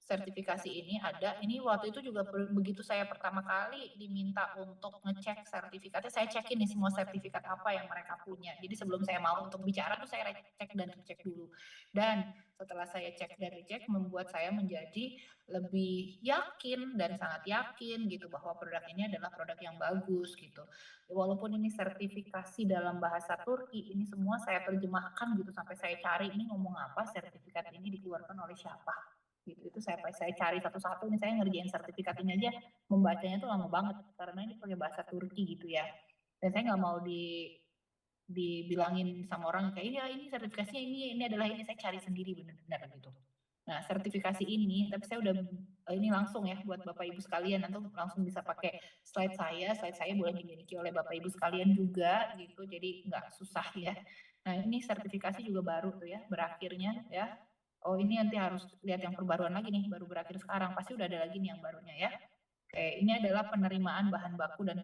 Sertifikasi ini ada. Ini waktu itu juga begitu saya pertama kali diminta untuk ngecek sertifikatnya, saya cekin nih semua sertifikat apa yang mereka punya. Jadi sebelum saya mau untuk bicara tuh saya cek dan cek dulu. Dan setelah saya cek dan cek membuat saya menjadi lebih yakin dan sangat yakin gitu bahwa produk ini adalah produk yang bagus gitu. Walaupun ini sertifikasi dalam bahasa Turki, ini semua saya terjemahkan gitu sampai saya cari ini ngomong apa, sertifikat ini dikeluarkan oleh siapa gitu. Itu saya cari satu-satu nih, saya ngerjain sertifikat ini aja membacanya tuh lama banget karena ini pakai bahasa Turki gitu ya. Dan saya nggak mau dibilangin sama orang kayak ini sertifikasinya ini adalah ini, saya cari sendiri benar-benar gitu. Nah, sertifikasi ini, tapi saya udah ini langsung ya buat Bapak Ibu sekalian, nanti langsung bisa pakai slide saya boleh dimiliki oleh Bapak Ibu sekalian juga gitu, jadi nggak susah ya. Nah, ini sertifikasi juga baru tuh ya, berakhirnya ya. Oh, ini nanti harus lihat yang perbaruan lagi nih, baru berakhir sekarang, pasti udah ada lagi nih yang barunya ya. Oke, ini adalah penerimaan bahan baku dan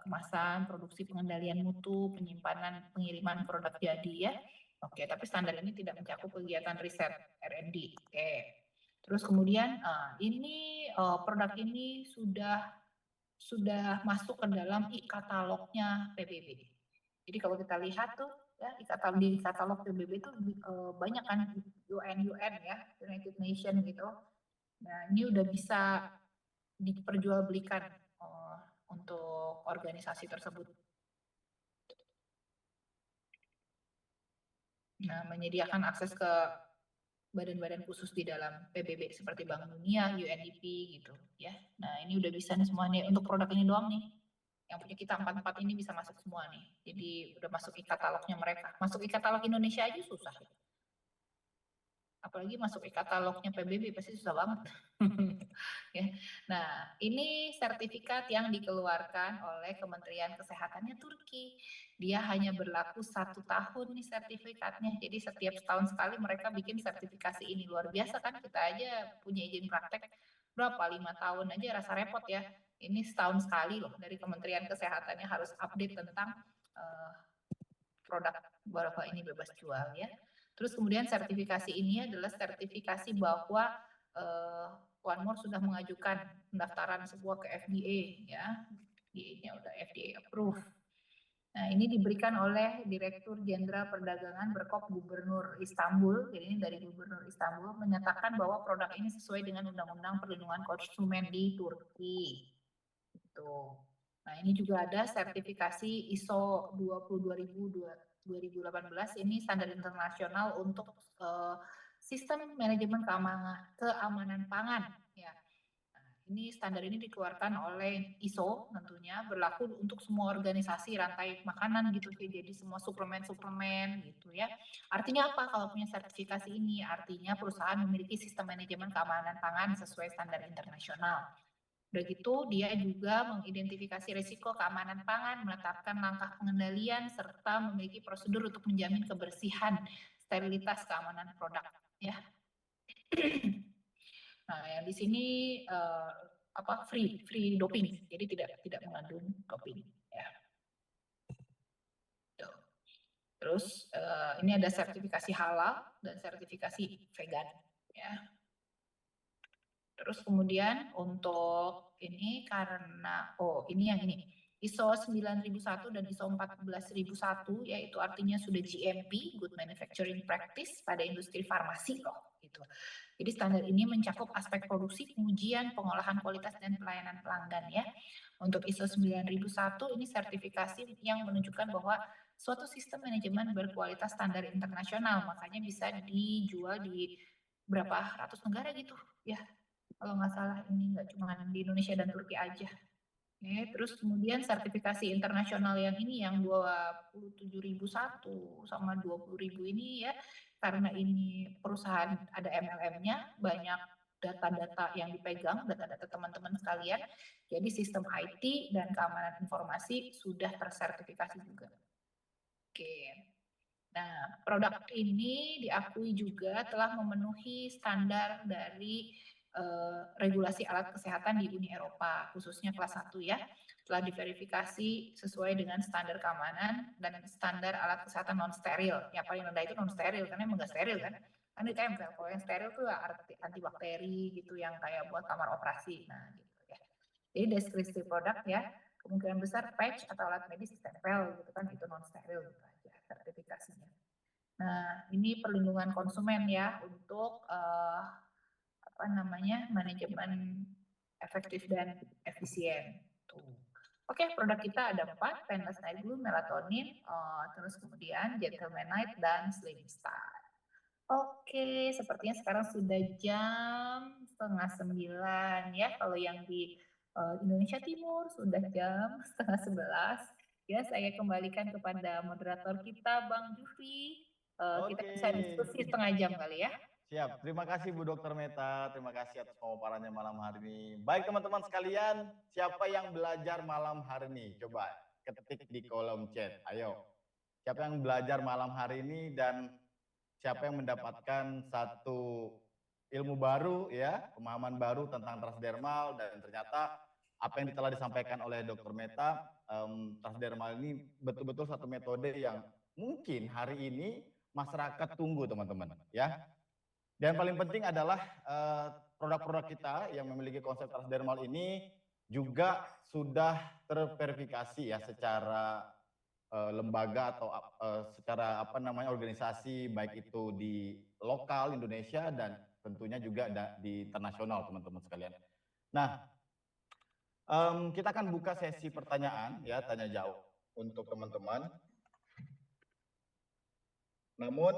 kemasan, produksi, pengendalian mutu, penyimpanan, pengiriman produk jadi ya. Oke, tapi standar ini tidak mencakup kegiatan riset R&D. Oke. Terus kemudian ini produk ini sudah masuk ke dalam e-katalognya PBB. Jadi kalau kita lihat tuh ya di katalog PBB itu banyak kan UN ya, United Nation gitu. Nah, ini udah bisa diperjualbelikan untuk organisasi tersebut. Nah, menyediakan akses ke badan-badan khusus di dalam PBB seperti Bank Dunia, UNDP gitu ya. Nah, ini udah bisa nih semua nih untuk produk ini doang nih. Yang punya kita 44 ini bisa masuk semua nih. Jadi udah masuk e-katalognya mereka. Masuk e-katalog Indonesia aja susah. Apalagi masuk e-katalognya PBB pasti susah banget. Ya. Nah, ini sertifikat yang dikeluarkan oleh Kementerian Kesehatannya Turki. Dia hanya berlaku 1 tahun nih sertifikatnya. Jadi setiap setahun sekali mereka bikin sertifikasi ini. Luar biasa kan, kita aja punya izin praktek berapa, 5 tahun aja rasa repot ya. Ini setahun sekali loh dari Kementerian Kesehatannya harus update tentang produk berapa ini bebas jual ya. Terus kemudian sertifikasi ini adalah sertifikasi bahwa One More sudah mengajukan pendaftaran sebuah ke FDA ya. FDA-nya udah FDA approve. Nah, ini diberikan oleh Direktur Jenderal Perdagangan Berkop Gubernur Istanbul. Jadi ini dari Gubernur Istanbul menyatakan bahwa produk ini sesuai dengan Undang-Undang Perlindungan Konsumen di Turki. Gitu. Nah, ini juga ada sertifikasi ISO 22018, ini standar internasional untuk sistem manajemen keamanan pangan ya. Nah, ini standar ini dikeluarkan oleh ISO tentunya, berlaku untuk semua organisasi rantai makanan gitu sih, jadi semua suplemen-suplemen gitu ya. Artinya apa kalau punya sertifikasi ini? Artinya perusahaan memiliki sistem manajemen keamanan pangan sesuai standar internasional. Udah gitu, dia juga mengidentifikasi risiko keamanan pangan, menetapkan langkah pengendalian, serta memiliki prosedur untuk menjamin kebersihan, sterilitas, keamanan produk. Ya. Nah, yang di sini free doping, jadi tidak mengandung doping. Ya. Terus ini ada sertifikasi halal dan sertifikasi vegan. Ya. Terus kemudian untuk ini karena, ini yang ini, ISO 9001 dan ISO 14001, yaitu artinya sudah GMP, Good Manufacturing Practice, pada industri farmasi loh. Gitu. Jadi standar ini mencakup aspek produksi, pengujian, pengolahan kualitas, dan pelayanan pelanggan ya. Untuk ISO 9001 ini sertifikasi yang menunjukkan bahwa suatu sistem manajemen berkualitas standar internasional, makanya bisa dijual di berapa ratus negara gitu ya. Kalau nggak salah ini nggak cuma di Indonesia dan Turki aja. Oke, terus kemudian sertifikasi internasional yang ini yang 27.001 sama 20.000 ini ya, karena ini perusahaan ada MLM-nya, banyak data-data yang dipegang, data-data teman-teman sekalian, jadi sistem IT dan keamanan informasi sudah tersertifikasi juga. Oke. Nah, produk ini diakui juga telah memenuhi standar dari regulasi alat kesehatan di Uni Eropa, khususnya kelas 1 ya. Telah diverifikasi sesuai dengan standar keamanan dan standar alat kesehatan non-steril. Yang paling rendah itu non-steril, karena emang nggak steril kan. Kan ditempel, kalau yang steril itu antibakteri gitu, yang kayak buat kamar operasi. Nah, gitu ya. Jadi deskripsi produk ya, kemungkinan besar patch atau alat medis ditempel gitu kan, itu non-steril gitu aja sertifikasinya. Nah, ini perlindungan konsumen ya untuk manajemen efektif dan efisien. Tuh. Oke, produk kita ada 4, Painless Night Glue, Melatonin, terus kemudian Gentleman Night, dan Slim Style. Oke, sepertinya sekarang sudah jam 8:30 ya. Kalau yang di Indonesia Timur sudah jam 10:30. Ya, saya kembalikan kepada moderator kita, Bang Jufri. Kita bisa diskusi setengah jam kali ya. Siap, terima kasih Bu Dr. Meta, terima kasih atas pemaparannya malam hari ini. Baik teman-teman sekalian, siapa yang belajar malam hari ini? Coba ketik di kolom chat, ayo. Siapa yang belajar malam hari ini dan siapa yang mendapatkan satu ilmu baru ya, pemahaman baru tentang transdermal, dan ternyata apa yang telah disampaikan oleh Dr. Meta, transdermal ini betul-betul satu metode yang mungkin hari ini masyarakat tunggu teman-teman ya. Dan paling penting adalah produk-produk kita yang memiliki konsep transdermal ini juga sudah terverifikasi ya secara lembaga atau secara organisasi, baik itu di lokal Indonesia dan tentunya juga di internasional teman-teman sekalian. Nah, kita akan buka sesi pertanyaan ya, tanya jawab untuk teman-teman. Namun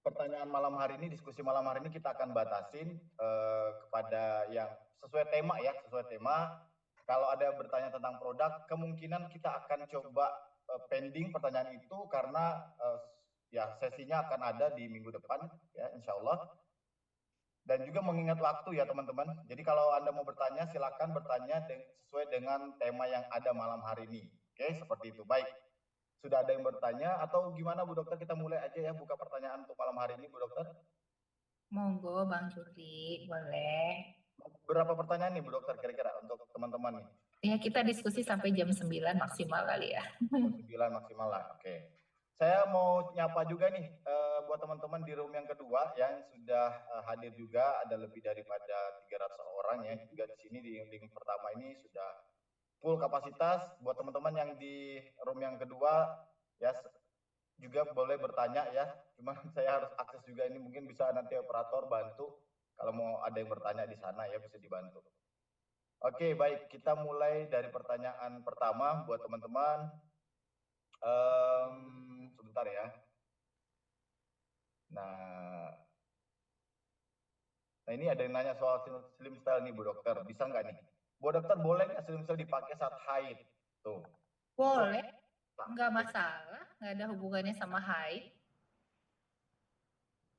pertanyaan malam hari ini, diskusi malam hari ini kita akan batasin kepada yang sesuai tema ya, sesuai tema. Kalau ada yang bertanya tentang produk, kemungkinan kita akan coba pending pertanyaan itu karena ya sesinya akan ada di minggu depan ya, insya Allah. Dan juga mengingat waktu ya teman-teman. Jadi kalau Anda mau bertanya, silakan bertanya sesuai dengan tema yang ada malam hari ini. Oke, seperti itu. Baik. Sudah ada yang bertanya atau gimana Bu Dokter, kita mulai aja ya buka pertanyaan untuk malam hari ini Bu Dokter. Monggo Bang Jufri, boleh. Berapa pertanyaan nih Bu Dokter kira-kira untuk teman-teman nih? Ya, kita diskusi sampai jam 9 maksimal kali ya. Jam 9 maksimal lah, oke. Saya mau nyapa juga nih buat teman-teman di room yang kedua yang sudah hadir juga, ada lebih daripada 300 orang ya. Juga di sini di link pertama ini sudah full kapasitas. Buat teman-teman yang di room yang kedua ya juga boleh bertanya ya. Cuma saya harus akses juga ini, mungkin bisa nanti operator bantu kalau mau ada yang bertanya di sana ya, bisa dibantu. Oke, baik, kita mulai dari pertanyaan pertama buat teman-teman. Sebentar ya. Nah, Nah ini ada yang nanya soal slim style nih Bu Dokter, bisa nggak nih? Bu Dokter boleh nggak slim style dipakai saat haid? Tuh. Boleh, Nah, nggak oke. masalah, nggak ada hubungannya sama haid.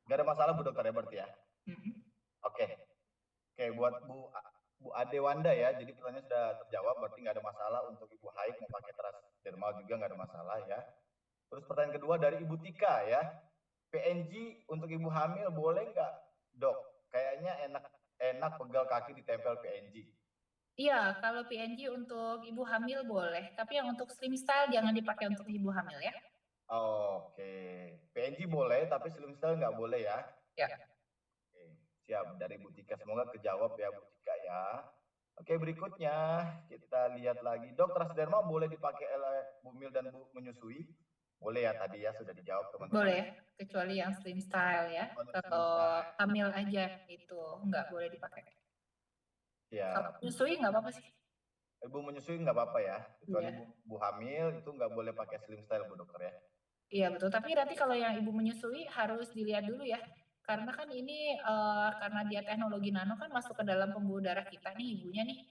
Nggak ada masalah Bu Dokter ya berarti ya? Mm-mm. Oke. Oke, buat Bu Ade Wanda ya, jadi pertanyaan sudah terjawab, berarti nggak ada masalah untuk Ibu haid mau pakai transdermal juga nggak ada masalah ya. Terus pertanyaan kedua dari Ibu Tika ya, PNG untuk ibu hamil boleh nggak dok? Kayaknya enak enak pegal kaki ditempel PNG. Iya, kalau PNG untuk ibu hamil boleh, tapi yang untuk slim style jangan dipakai untuk ibu hamil ya. Oke, PNG boleh tapi slim style nggak boleh ya. Ya, Oke, siap dari Bu Tika. Semoga kejawab ya Bu Tika ya. Oke, berikutnya kita lihat lagi. Dok, transdermal boleh dipakai oleh Bu Mil dan Bu menyusui? Boleh ya tadi ya sudah dijawab teman-teman. boleh, kecuali yang slim style ya. Slim Kalau style. hamil aja itu nggak boleh dipakai. Kalau Ya, menyusui nggak apa-apa sih. Ibu menyusui nggak apa-apa ya. Kecuali Iya. Bu hamil itu nggak boleh pakai slim style Bu dokter ya. Iya betul, tapi nanti kalau yang ibu menyusui harus dilihat dulu ya, karena kan ini karena dia teknologi nano kan masuk ke dalam pembuluh darah kita nih ibunya nih.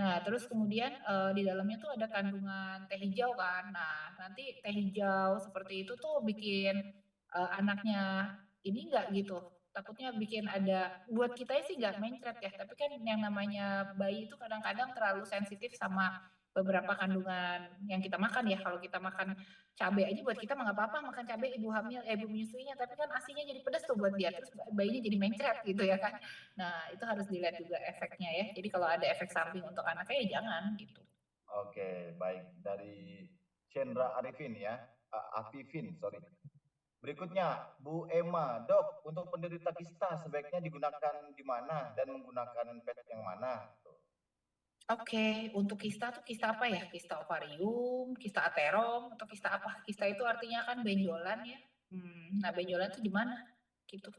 Nah terus kemudian di dalamnya tuh ada kandungan teh hijau kan. Nah nanti teh hijau seperti itu tuh bikin anaknya ini enggak gitu. Takutnya bikin ada, buat kita sih nggak mencret ya, tapi kan yang namanya bayi itu kadang-kadang terlalu sensitif sama beberapa kandungan yang kita makan ya. Kalau kita makan cabai aja buat kita mah nggak apa-apa makan cabai ibu hamil ibu menyusuinya, tapi kan asinya jadi pedas tuh buat dia, terus bayinya jadi mencret gitu ya kan. Nah itu harus dilihat juga efeknya ya, jadi kalau ada efek samping untuk anaknya ya jangan gitu. Oke, baik. Dari Chandra Arifin ya. Afifin, sorry. Berikutnya, Bu Emma. Dok, untuk penderita kista sebaiknya digunakan di mana dan menggunakan pad yang mana? Oke, untuk kista tuh kista apa ya? Kista ovarium, kista aterom, atau kista apa? Kista itu artinya kan benjolan ya. Nah benjolan tuh di mana? Gitu.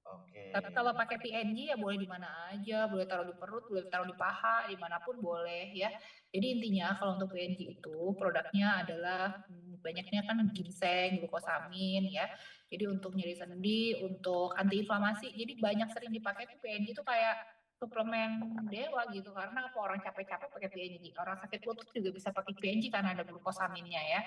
Oke. Tapi kalau pakai PNG ya boleh di mana aja, boleh taruh di perut, boleh taruh di paha, dimanapun boleh ya. Jadi intinya kalau untuk PNG itu produknya adalah banyaknya kan ginseng, glukosamin ya. Jadi untuk nyeri sendi, untuk antiinflamasi. Jadi banyak sering dipakai tuh PNG itu kayak suplemen dewa gitu, karena apa orang capek-capek pakai PNG, orang sakit lutut juga bisa pakai PNG karena ada glukosaminnya ya.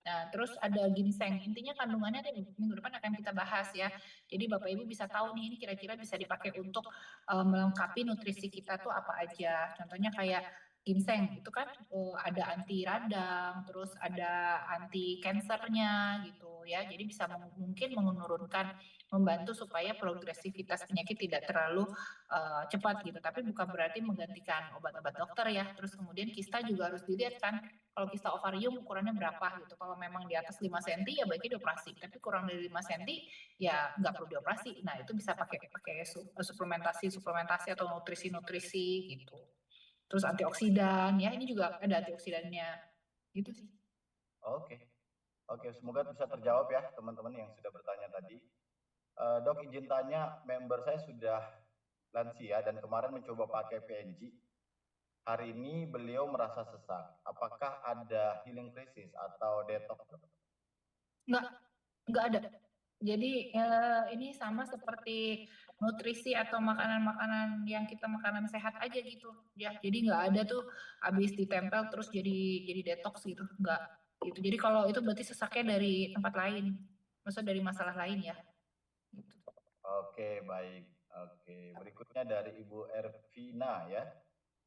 Nah, terus ada ginseng. Intinya kandungannya minggu depan akan kita bahas ya. Jadi Bapak Ibu bisa tahu nih ini kira-kira bisa dipakai untuk melengkapi nutrisi kita tuh apa aja. Contohnya kayak ginseng itu kan ada anti radang, terus ada anti kansernya gitu ya. Jadi bisa mungkin menurunkan, membantu supaya progresivitas penyakit tidak terlalu cepat gitu. Tapi bukan berarti menggantikan obat-obat dokter ya. Terus kemudian kista juga harus dilihat kan, kalau kista ovarium ukurannya berapa gitu. Kalau memang di atas 5 cm ya baiknya dioperasi. Tapi kurang dari 5 cm ya nggak perlu dioperasi. Nah itu bisa pakai suplementasi atau nutrisi-nutrisi gitu. Terus antioksidan ya, ini juga ada antioksidannya gitu sih. Oke. Oke, semoga bisa terjawab ya teman-teman yang sudah bertanya tadi. Dok, izin tanya, member saya sudah lansia dan kemarin mencoba pakai PNG. Hari ini beliau merasa sesak. Apakah ada healing crisis atau detox? Nggak, nggak ada. Jadi ini sama seperti nutrisi atau makanan-makanan yang kita makanan sehat aja gitu ya. Jadi nggak ada tuh habis ditempel terus jadi detox gitu, nggak gitu. Jadi kalau itu berarti sesaknya dari tempat lain, maksudnya dari masalah lain ya. Gitu. Oke, baik. Oke, berikutnya dari Ibu Ervina ya.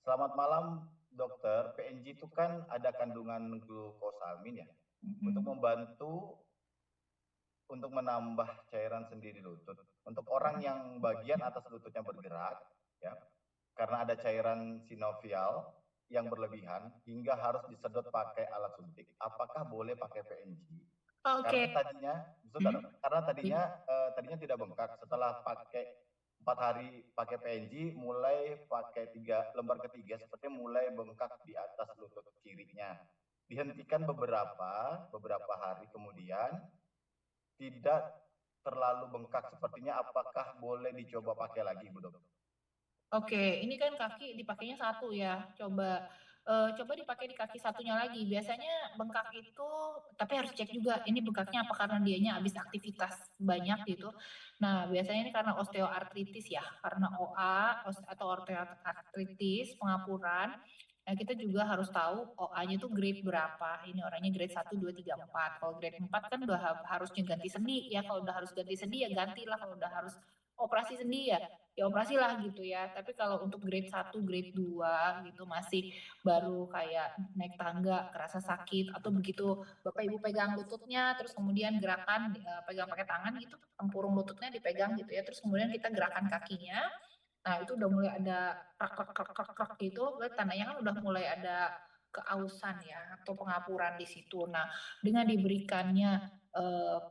Selamat malam, dokter. PNG itu kan ada kandungan glukosamin ya. Untuk membantu untuk menambah cairan sendi di lutut. Untuk orang yang bagian atas lututnya bergerak, ya, karena ada cairan sinovial yang berlebihan hingga harus disedot pakai alat suntik. Apakah boleh pakai PNG? Karena Oke. tadinya, tadinya tidak bengkak. Setelah pakai 4 hari pakai PNG, mulai pakai lembar ketiga, seperti mulai bengkak di atas lutut kirinya. Dihentikan beberapa hari kemudian, tidak terlalu bengkak sepertinya. Apakah boleh dicoba pakai lagi, Bu Dokter? Oke, ini kan kaki dipakainya satu ya. Coba coba dipakai di kaki satunya lagi. Biasanya bengkak itu tapi harus cek juga ini bengkaknya apa karena dianya habis aktivitas banyak gitu. Nah, biasanya ini karena osteoartritis ya, karena OA atau osteoartritis, pengapuran. Nah, kita juga harus tahu OA-nya itu grade berapa. Ini orangnya grade 1, 2, 3, 4. Kalau grade 4 kan udah harusnya ganti sendi ya. Kalau udah harus ganti sendi ya gantilah. Kalau udah harus operasi sendi ya operasi lah gitu ya. Tapi kalau untuk grade 1, grade 2 gitu masih baru kayak naik tangga kerasa sakit atau begitu Bapak Ibu pegang lututnya terus kemudian gerakan pegang pakai tangan gitu, tempurung lututnya dipegang gitu ya. Terus kemudian kita gerakan kakinya. Nah, itu udah mulai ada krek gitu, tandanya kan udah mulai ada keausan ya atau pengapuran di situ. Nah, dengan diberikannya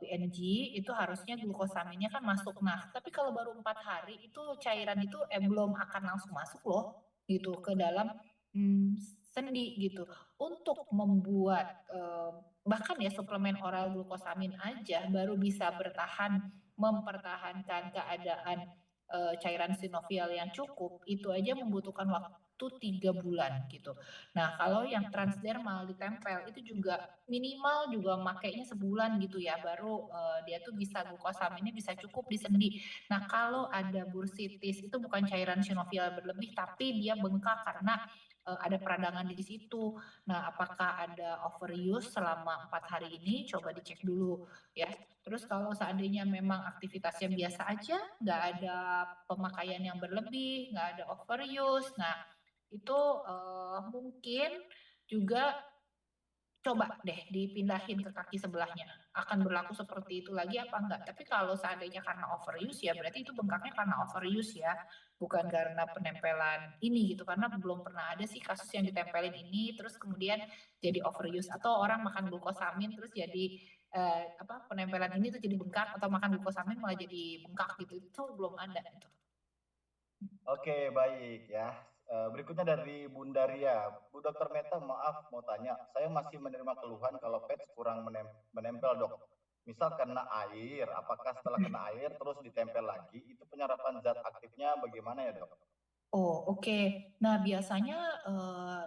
PNG itu harusnya glukosaminnya kan masuk. Nah, tapi kalau baru 4 hari itu cairan itu belum akan langsung masuk loh gitu ke dalam hmm, sendi gitu. Untuk membuat bahkan ya suplemen oral glukosamin aja baru bisa mempertahankan keadaan cairan sinovial yang cukup itu aja membutuhkan waktu 3 bulan gitu. Nah, kalau yang transdermal ditempel itu juga minimal juga makainya sebulan gitu ya, baru dia tuh bisa glukosaminnya bisa cukup di sendi. Nah, kalau ada bursitis itu bukan cairan sinovial berlebih, tapi dia bengkak karena ada peradangan di situ. Nah, apakah ada overuse selama 4 hari ini? Coba dicek dulu ya. Terus kalau seandainya memang aktivitasnya biasa aja, nggak ada pemakaian yang berlebih, nggak ada overuse, nah itu mungkin juga coba deh dipindahin ke kaki sebelahnya. Akan berlaku seperti itu lagi apa enggak? Tapi kalau seandainya karena overuse ya berarti itu bengkaknya karena overuse ya, bukan karena penempelan ini gitu. Karena belum pernah ada sih kasus yang ditempelin ini terus kemudian jadi overuse atau orang makan glukosamin terus jadi penempelan ini tuh jadi bengkak atau makan glukosamin malah jadi bengkak gitu. Itu belum ada gitu. Oke, baik ya. Berikutnya dari Bunda Ria. Bu Dokter Meta, maaf mau tanya. Saya masih menerima keluhan kalau pets kurang menempel, Dok. Misal kena air, apakah setelah kena air terus ditempel lagi, itu penyerapan zat aktifnya bagaimana ya, Dok? Oh, oke. Nah, biasanya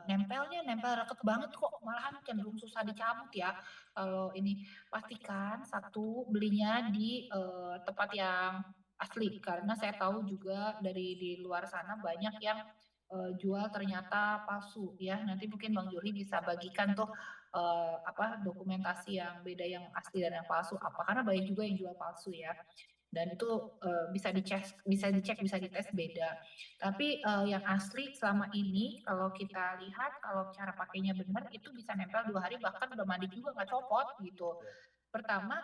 nempelnya nempel raket banget kok, malahan cenderung susah dicabut ya. Kalau ini pastikan satu belinya di tempat yang asli karena saya tahu juga dari di luar sana banyak yang jual ternyata palsu ya. Nanti mungkin Bang Juri bisa bagikan tuh dokumentasi yang beda yang asli dan yang palsu apa karena banyak juga yang jual palsu ya. Dan itu bisa dicek, bisa dites beda. Tapi yang asli selama ini kalau kita lihat kalau cara pakainya benar itu bisa nempel 2 hari bahkan udah mandi juga nggak copot gitu. Pertama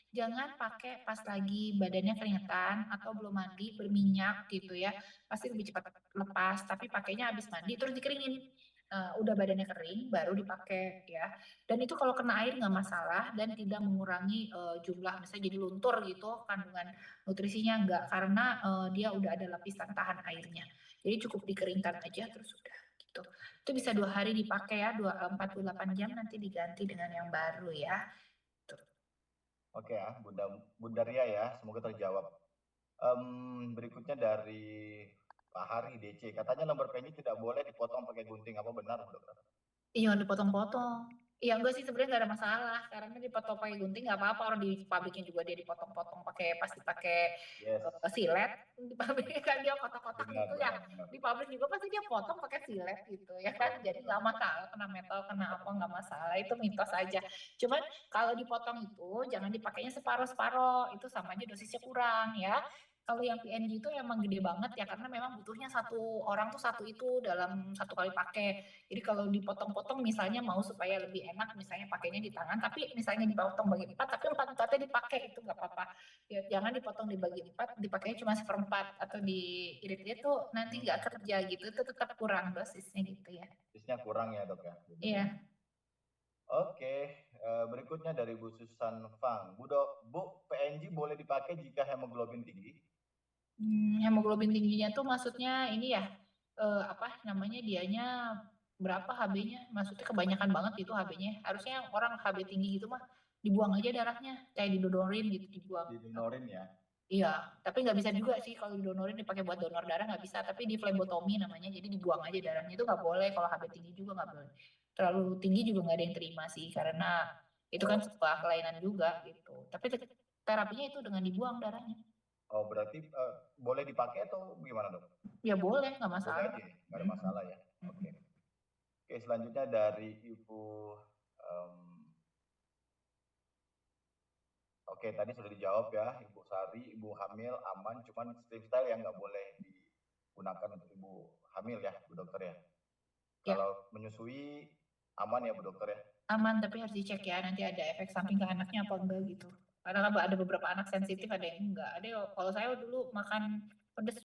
jangan pakai pas lagi badannya keringetan atau belum mandi berminyak gitu ya pasti lebih cepat lepas tapi pakainya habis mandi terus dikeringin. Udah badannya kering baru dipakai ya dan itu kalau kena air nggak masalah dan tidak mengurangi jumlah misalnya jadi luntur gitu kandungan nutrisinya enggak karena dia udah ada lapisan tahan airnya. Jadi cukup dikeringkan aja terus udah gitu. Itu bisa 2 hari dipakai ya, 48 jam nanti diganti dengan yang baru ya. Tuh. Oke ya, Bunda Ria ya, semoga terjawab. Berikutnya dari Pak Hari DC, katanya lembar penyi tidak boleh dipotong pakai gunting, apa benar, Bu Dokter? Iya dipotong-potong. Iya enggak sih sebenarnya nggak ada masalah karena dipotong pakai gunting nggak apa-apa orang di pabriknya juga dia dipotong-potong pasti pakai Yes, silet di pabriknya kan dia kotak-kotak benar, gitu ya benar, benar. di pabrik juga pasti dia potong pakai silet gitu ya kan Yes, jadi nggak masalah kena metal kena apa nggak masalah itu mitos aja cuman kalau dipotong itu jangan dipakainya separoh-separoh itu sama aja dosisnya kurang ya kalau yang PNG itu emang gede banget ya karena memang butuhnya satu orang tuh satu itu dalam satu kali pakai jadi kalau dipotong-potong misalnya mau supaya lebih enak misalnya pakainya di tangan tapi misalnya dipotong bagi 4 tapi 4-4-nya dipakai itu nggak apa-apa ya, jangan dipotong dibagi 4 dipakainya cuma 1/4 atau diirit-irit tuh nanti nggak kerja gitu itu tetap kurang dosisnya gitu ya dosisnya kurang ya dok ya. iya. Oke, berikutnya dari Bu Susan Fang. Bu, PNG boleh dipakai jika hemoglobin tinggi? Hemoglobin tingginya tuh maksudnya ini ya apa namanya dianya berapa HB-nya maksudnya kebanyakan banget itu HB-nya harusnya orang HB tinggi gitu mah dibuang aja darahnya kayak didodorin gitu dibuang Didonorin ya. Iya, tapi nggak bisa juga sih kalau didonorin dipakai buat donor darah nggak bisa, tapi di flebotomi namanya, jadi dibuang aja darahnya itu nggak boleh, kalau HB tinggi juga nggak boleh. Terlalu tinggi juga nggak ada yang terima sih, karena itu kan sebuah kelainan juga gitu. Tapi terapinya itu dengan dibuang darahnya. Oh, berarti boleh dipakai atau gimana, Dok? Ya boleh, nggak Boleh masalah. aja ya, nggak ada masalah ya. Oke. Oke, selanjutnya dari Ibu em, Oke, tadi sudah dijawab ya, Ibu Sari, Ibu hamil aman, cuman lifestyle yang nggak boleh digunakan untuk Ibu hamil ya, Bu Dokter ya. Ya, Kalau menyusui aman ya, Bu Dokter ya. aman, tapi harus dicek ya, nanti ada efek samping ke anaknya apa enggak gitu. Karena kan ada beberapa anak sensitif, ada yang enggak. Ada kalau saya dulu makan pedes